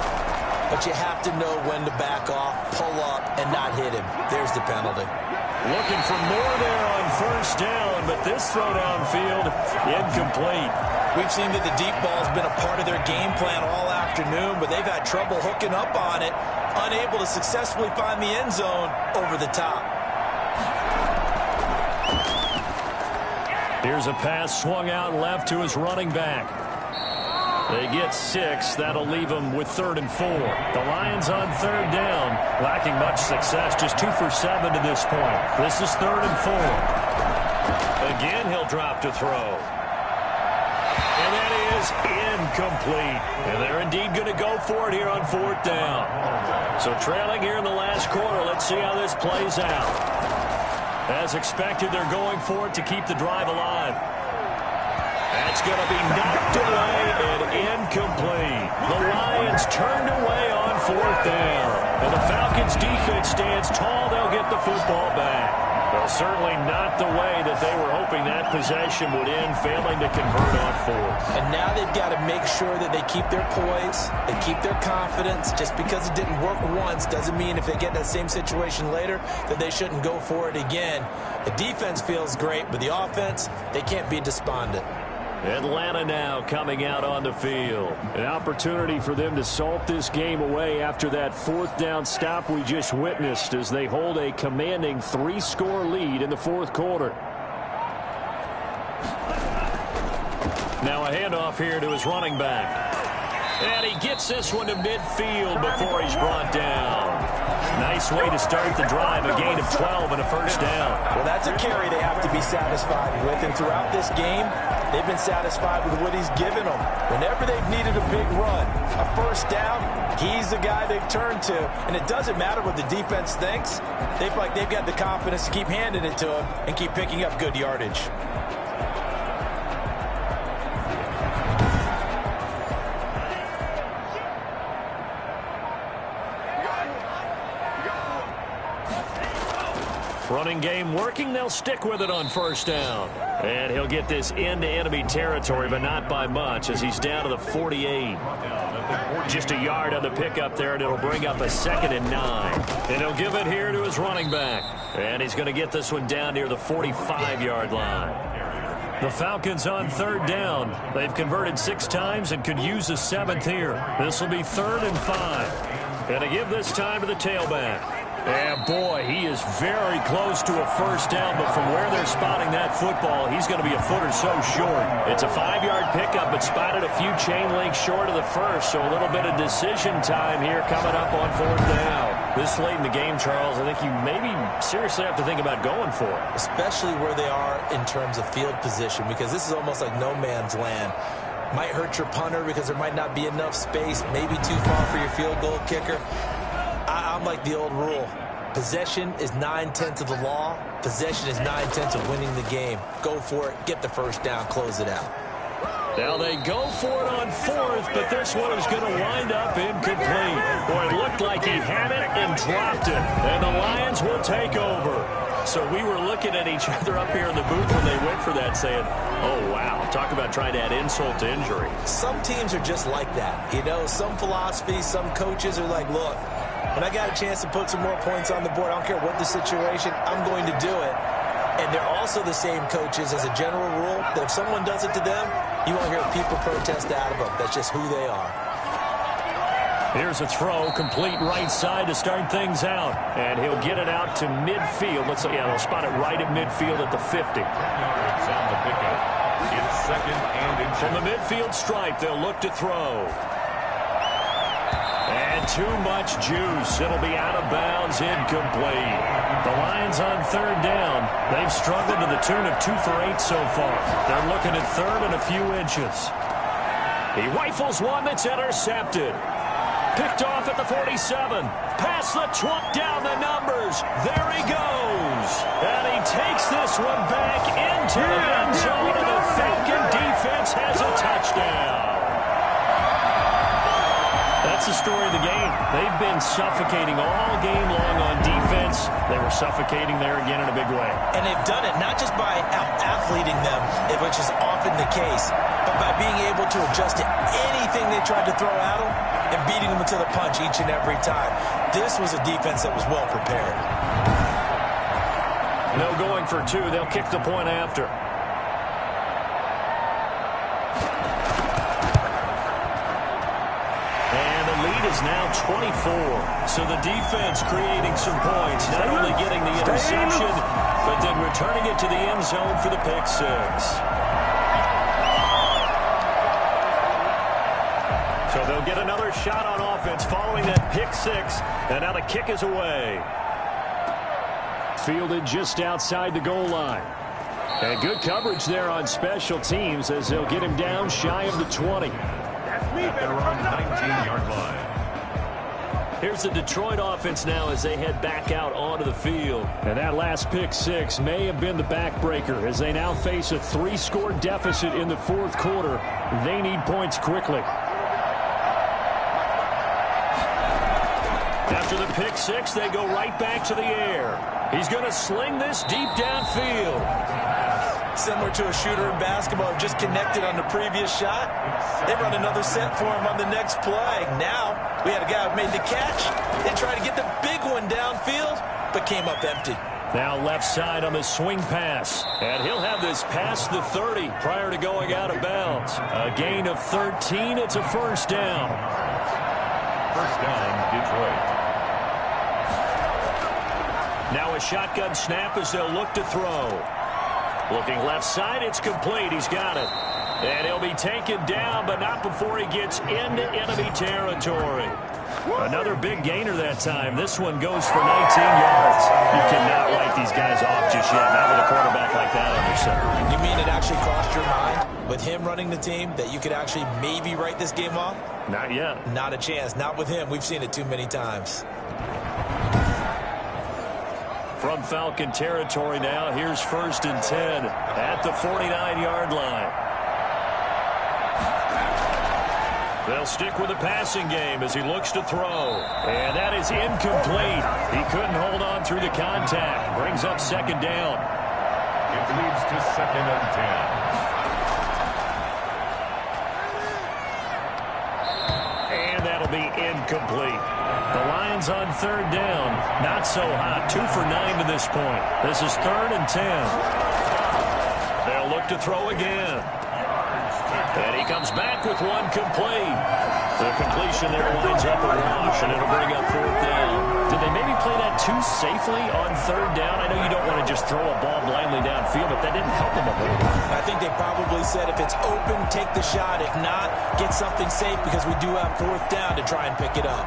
but you have to know when to back off, pull up, and not hit him. There's the penalty. Looking for more there on first down, but this throw downfield, incomplete. We've seen that the deep ball's been a part of their game plan all afternoon, but they've had trouble hooking up on it, unable to successfully find the end zone over the top. Here's a pass swung out left to his running back. They get 6. That'll leave them with 3rd and 4. The Lions on 3rd down, lacking much success, just 2 for 7 to this point. This is 3rd and 4. Again, he'll drop to throw. And that is incomplete. And they're indeed going to go for it here on 4th down. So trailing here in the last quarter, let's see how this plays out. As expected, they're going for it to keep the drive alive. That's going to be knocked away and incomplete. The Lions turned away on 4th down. And the Falcons defense stands tall. They'll get the football back. Well, certainly not the way that they were hoping that possession would end, failing to convert on 4th. And now they've got to make sure that they keep their poise, they keep their confidence. Just because it didn't work once doesn't mean if they get in that same situation later that they shouldn't go for it again. The defense feels great, but the offense, they can't be despondent. Atlanta now coming out on the field. An opportunity for them to salt this game away after that 4th down stop we just witnessed as they hold a commanding 3-score lead in the 4th quarter. Now a handoff here to his running back. And he gets this one to midfield before he's brought down. Nice way to start the drive, a gain of 12 and a first down. Well, that's a carry they have to be satisfied with, and throughout this game, they've been satisfied with what he's given them. Whenever they've needed a big run, a first down, he's the guy they've turned to. And it doesn't matter what the defense thinks. They feel like they've got the confidence to keep handing it to him and keep picking up good yardage. Running game working. They'll stick with it on first down. And he'll get this into enemy territory, but not by much as he's down to the 48. Just a yard on the pickup there, and it'll bring up a 2nd and 9. And he'll give it here to his running back. And he's going to get this one down near the 45-yard line. The Falcons on 3rd down. They've converted 6 times and could use a 7th here. This will be 3rd and 5. And to give this time to the tailback. And boy, he is very close to a first down, but from where they're spotting that football, he's going to be a foot or so short. It's a 5-yard pickup, but spotted a few chain links short of the first, so a little bit of decision time here coming up on 4th down. This late in the game, Charles, I think you maybe seriously have to think about going for it. Especially where they are in terms of field position, because this is almost like no man's land. Might hurt your punter because there might not be enough space, maybe too far for your field goal kicker. I'm like the old rule. Possession is 9/10 of the law. Possession is 9/10 of winning the game. Go for it. Get the first down. Close it out. Now they go for it on 4th, but this one is going to wind up incomplete. Boy, it looked like he had it and dropped it. And the Lions will take over. So we were looking at each other up here in the booth when they went for that saying, oh, wow, talk about trying to add insult to injury. Some teams are just like that. You know, some philosophies, some coaches are like, look, when I got a chance to put some more points on the board, I don't care what the situation, I'm going to do it. And they're also the same coaches as a general rule that if someone does it to them, you won't hear people protest out of them. That's just who they are. Here's a throw, complete right side to start things out. And he'll get it out to midfield. They'll spot it right at midfield at the 50. It's on the pickup. It's 2nd and inches. From the midfield stripe, they'll look to throw. And too much juice. It'll be out of bounds, incomplete. The Lions on 3rd down. They've struggled to the tune of 2 for 8 so far. They're looking at 3rd and a few inches. He rifles one that's intercepted. Picked off at the 47. Past the 20, down the numbers. There he goes. And he takes this one back into the end zone, and the Falcon defense has a touchdown. That's the story of the game. They've been suffocating all game long on defense. They were suffocating there again in a big way. And they've done it not just by out-athleting them, which is often the case, but by being able to adjust to anything they tried to throw at them and beating them to the punch each and every time. This was a defense that was well prepared. No going for two. They'll kick the point after. Is now 24. So the defense creating some points, not only getting the interception, but then returning it to the end zone for the pick six. So they'll get another shot on offense following that pick six, and now the kick is away. Fielded just outside the goal line. And good coverage there on special teams as they'll get him down shy of the 20. At their own 19-yard line. Here's the Detroit offense now as they head back out onto the field. And that last pick six may have been the backbreaker as they now face a 3-score deficit in the fourth quarter. They need points quickly. After the pick six, they go right back to the air. He's going to sling this deep downfield. Similar to a shooter in basketball, just connected on the previous shot. They run another set for him on the next play. Now, we had a guy who made the catch. They tried to get the big one downfield, but came up empty. Now left side on the swing pass. And he'll have this past the 30 prior to going out of bounds. A gain of 13. It's a first down. First down, Detroit. Now a shotgun snap as they'll look to throw. Looking left side, it's complete. He's got it. And he'll be taken down, but not before he gets into enemy territory. Another big gainer that time. This one goes for 19 yards. You cannot write these guys off just yet, not with a quarterback like that under center. You mean it actually crossed your mind with him running the team that you could actually maybe write this game off? Not yet. Not a chance. Not with him. We've seen it too many times. From Falcon territory now, here's 1st and 10 at the 49-yard line. They'll stick with the passing game as he looks to throw. And that is incomplete. He couldn't hold on through the contact. Brings up 2nd down. It leads to 2nd and 10. And that'll be incomplete. The Lions on 3rd down. Not so hot. 2 for 9 to this point. This is 3rd and 10. They'll look to throw again. And he comes back with one complete. The completion there winds up a wash, and it'll bring up 4th down. Did they maybe play that too safely on 3rd down? I know you don't want to just throw a ball blindly downfield, but that didn't help them a whole lot. I think they probably said if it's open, take the shot. If not, get something safe because we do have 4th down to try and pick it up.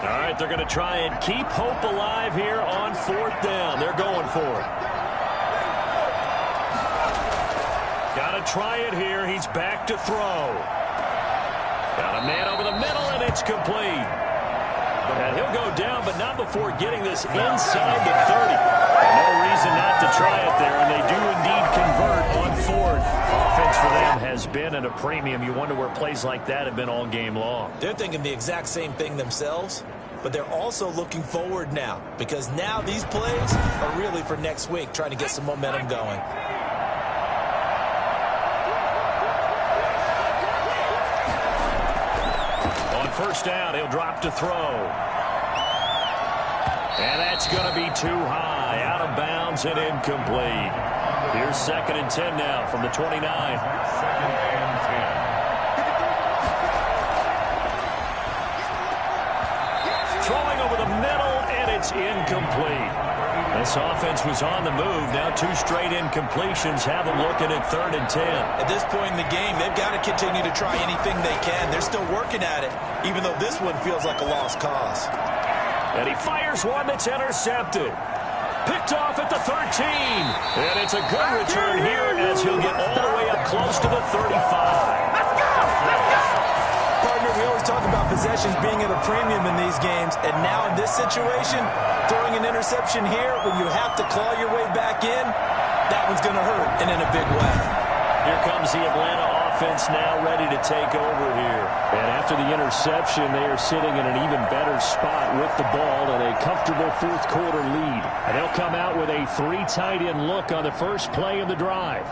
All right, they're going to try and keep hope alive here on 4th down. They're going for it. Got to try it here. He's back to throw. Got a man over the middle, and it's complete. And he'll go down, but not before getting this inside the 30. And no reason not to try it there, and they do indeed convert on 4th. Offense for them has been at a premium. You wonder where plays like that have been all game long. They're thinking the exact same thing themselves, but they're also looking forward now because now these plays are really for next week, trying to get some momentum going. First down, he'll drop to throw. And that's going to be too high, out of bounds and incomplete. Here's 2nd and 10 now from the 29. 2nd and 10. Throwing over the middle, and it's incomplete. This offense was on the move. Now 2 straight incompletions have them looking at 3rd and 10. At this point in the game, they've got to continue to try anything they can. They're still working at it, even though this one feels like a lost cause. And he fires one that's intercepted. Picked off at the 13. And it's a good return here as he'll get all the way up close to the 35. talk about possessions being at a premium in these games, and now in this situation, throwing an interception here when you have to claw your way back in, that one's going to hurt, and in a big way. Here comes the Atlanta offense now ready to take over here. And after the interception, they are sitting in an even better spot with the ball and a comfortable fourth quarter lead. And they'll come out with a 3 tight end look on the first play of the drive.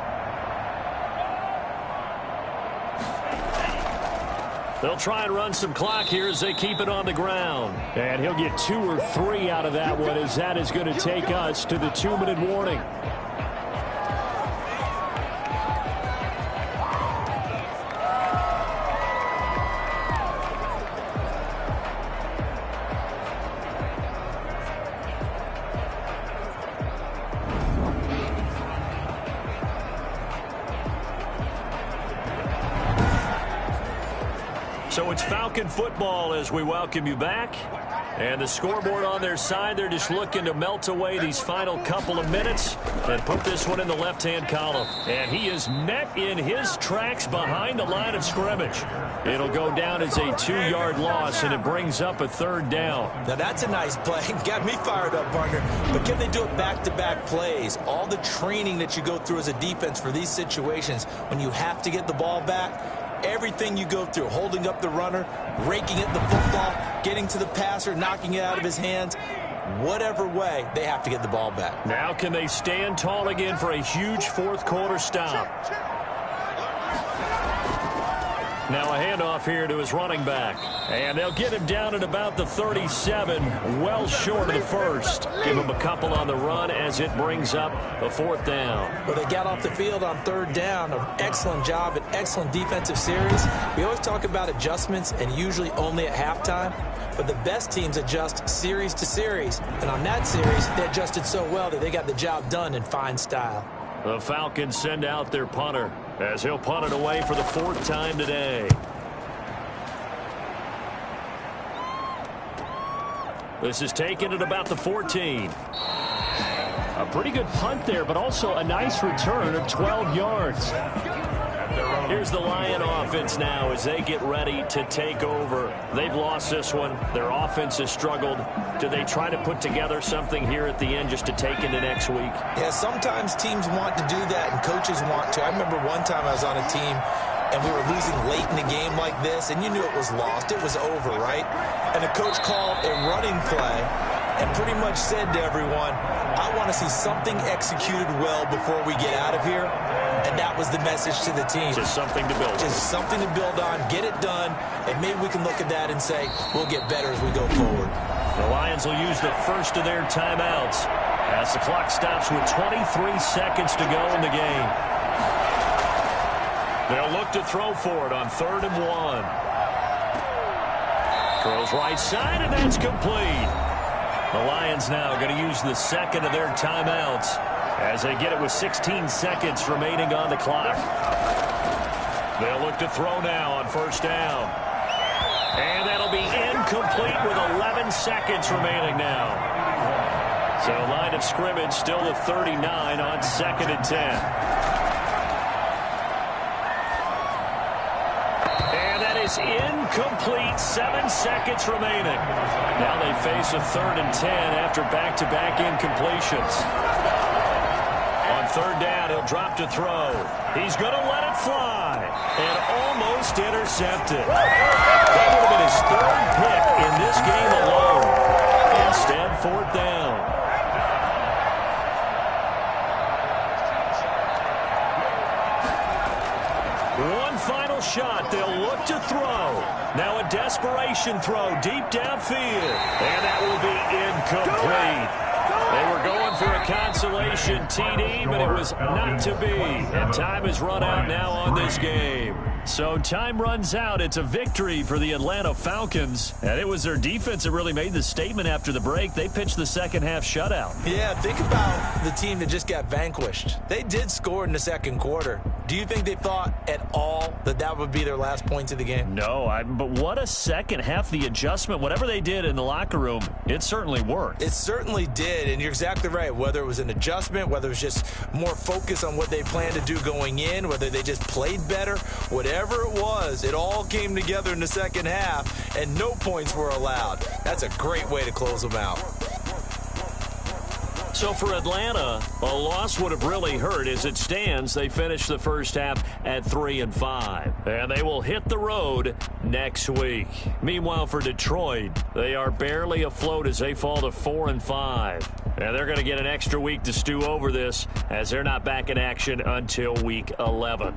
They'll try and run some clock here as they keep it on the ground. And he'll get 2 or 3 out of that one, as that is going to take us to the 2-minute warning. So it's Falcon football as we welcome you back. And the scoreboard on their side, they're just looking to melt away these final couple of minutes and put this one in the left-hand column. And he is met in his tracks behind the line of scrimmage. It'll go down as a 2-yard loss, and it brings up a 3rd down. Now that's a nice play. Got me fired up, partner. But can they do it back-to-back plays? All the training that you go through as a defense for these situations, when you have to get the ball back, everything you go through, holding up the runner, raking at the football, getting to the passer, knocking it out of his hands, whatever way, they have to get the ball back. Now can they stand tall again for a huge fourth quarter stop? Now a handoff here to his running back. And they'll get him down at about the 37, well short of the first. Give him a couple on the run as it brings up a 4th down. Well, they got off the field on 3rd down. An excellent job, an excellent defensive series. We always talk about adjustments, and usually only at halftime. But the best teams adjust series to series. And on that series, they adjusted so well that they got the job done in fine style. The Falcons send out their punter as he'll punt it away for the 4th time today. This is taken at about the 14. A pretty good punt there, but also a nice return of 12 yards. Here's the Lion offense now as they get ready to take over. They've lost this one. Their offense has struggled. Do they try to put together something here at the end just to take into next week? Yeah, sometimes teams want to do that and coaches want to. I remember one time I was on a team and we were losing late in the game like this, and you knew it was lost. It was over, right? And the coach called a running play and pretty much said to everyone, I want to see something executed well before we get out of here. And that was the message to the team. Just something to build on. Just something to build on, get it done, and maybe we can look at that and say, we'll get better as we go forward. The Lions will use the first of their timeouts as the clock stops with 23 seconds to go in the game. They'll look to throw for it on 3rd and 1. Throws right side, and that's complete. The Lions now going to use the second of their timeouts as they get it with 16 seconds remaining on the clock. They'll look to throw now on 1st down. And that'll be incomplete with 11 seconds remaining now. So line of scrimmage still at 39 on 2nd and 10. Incomplete, 7 seconds remaining. Now they face a 3rd and 10 after back-to-back incompletions. On 3rd down, he'll drop to throw. He's going to let it fly and almost intercepted. That would have been his 3rd pick in this game alone. Instead, 4th down. One final shot. They'll look to throw. Now a desperation throw deep downfield. And that will be incomplete. They were going for a consolation TD, but it was not to be. And time has run out now on this game. So time runs out. It's a victory for the Atlanta Falcons. And it was their defense that really made the statement after the break. They pitched the second half shutout. Yeah, think about the team that just got vanquished. They did score in the second quarter. Do you think they thought at all that that would be their last points of the game? No, but what a second half. The adjustment, whatever they did in the locker room, it certainly worked. It certainly did, and you're exactly right. Whether it was an adjustment, whether it was just more focus on what they planned to do going in, whether they just played better, whatever it was, it all came together in the second half, and no points were allowed. That's a great way to close them out. So for Atlanta, a loss would have really hurt. As it stands, they finished the first half at 3-5. And they will hit the road next week. Meanwhile, for Detroit, they are barely afloat as they fall to 4-5. And they're going to get an extra week to stew over this as they're not back in action until week 11.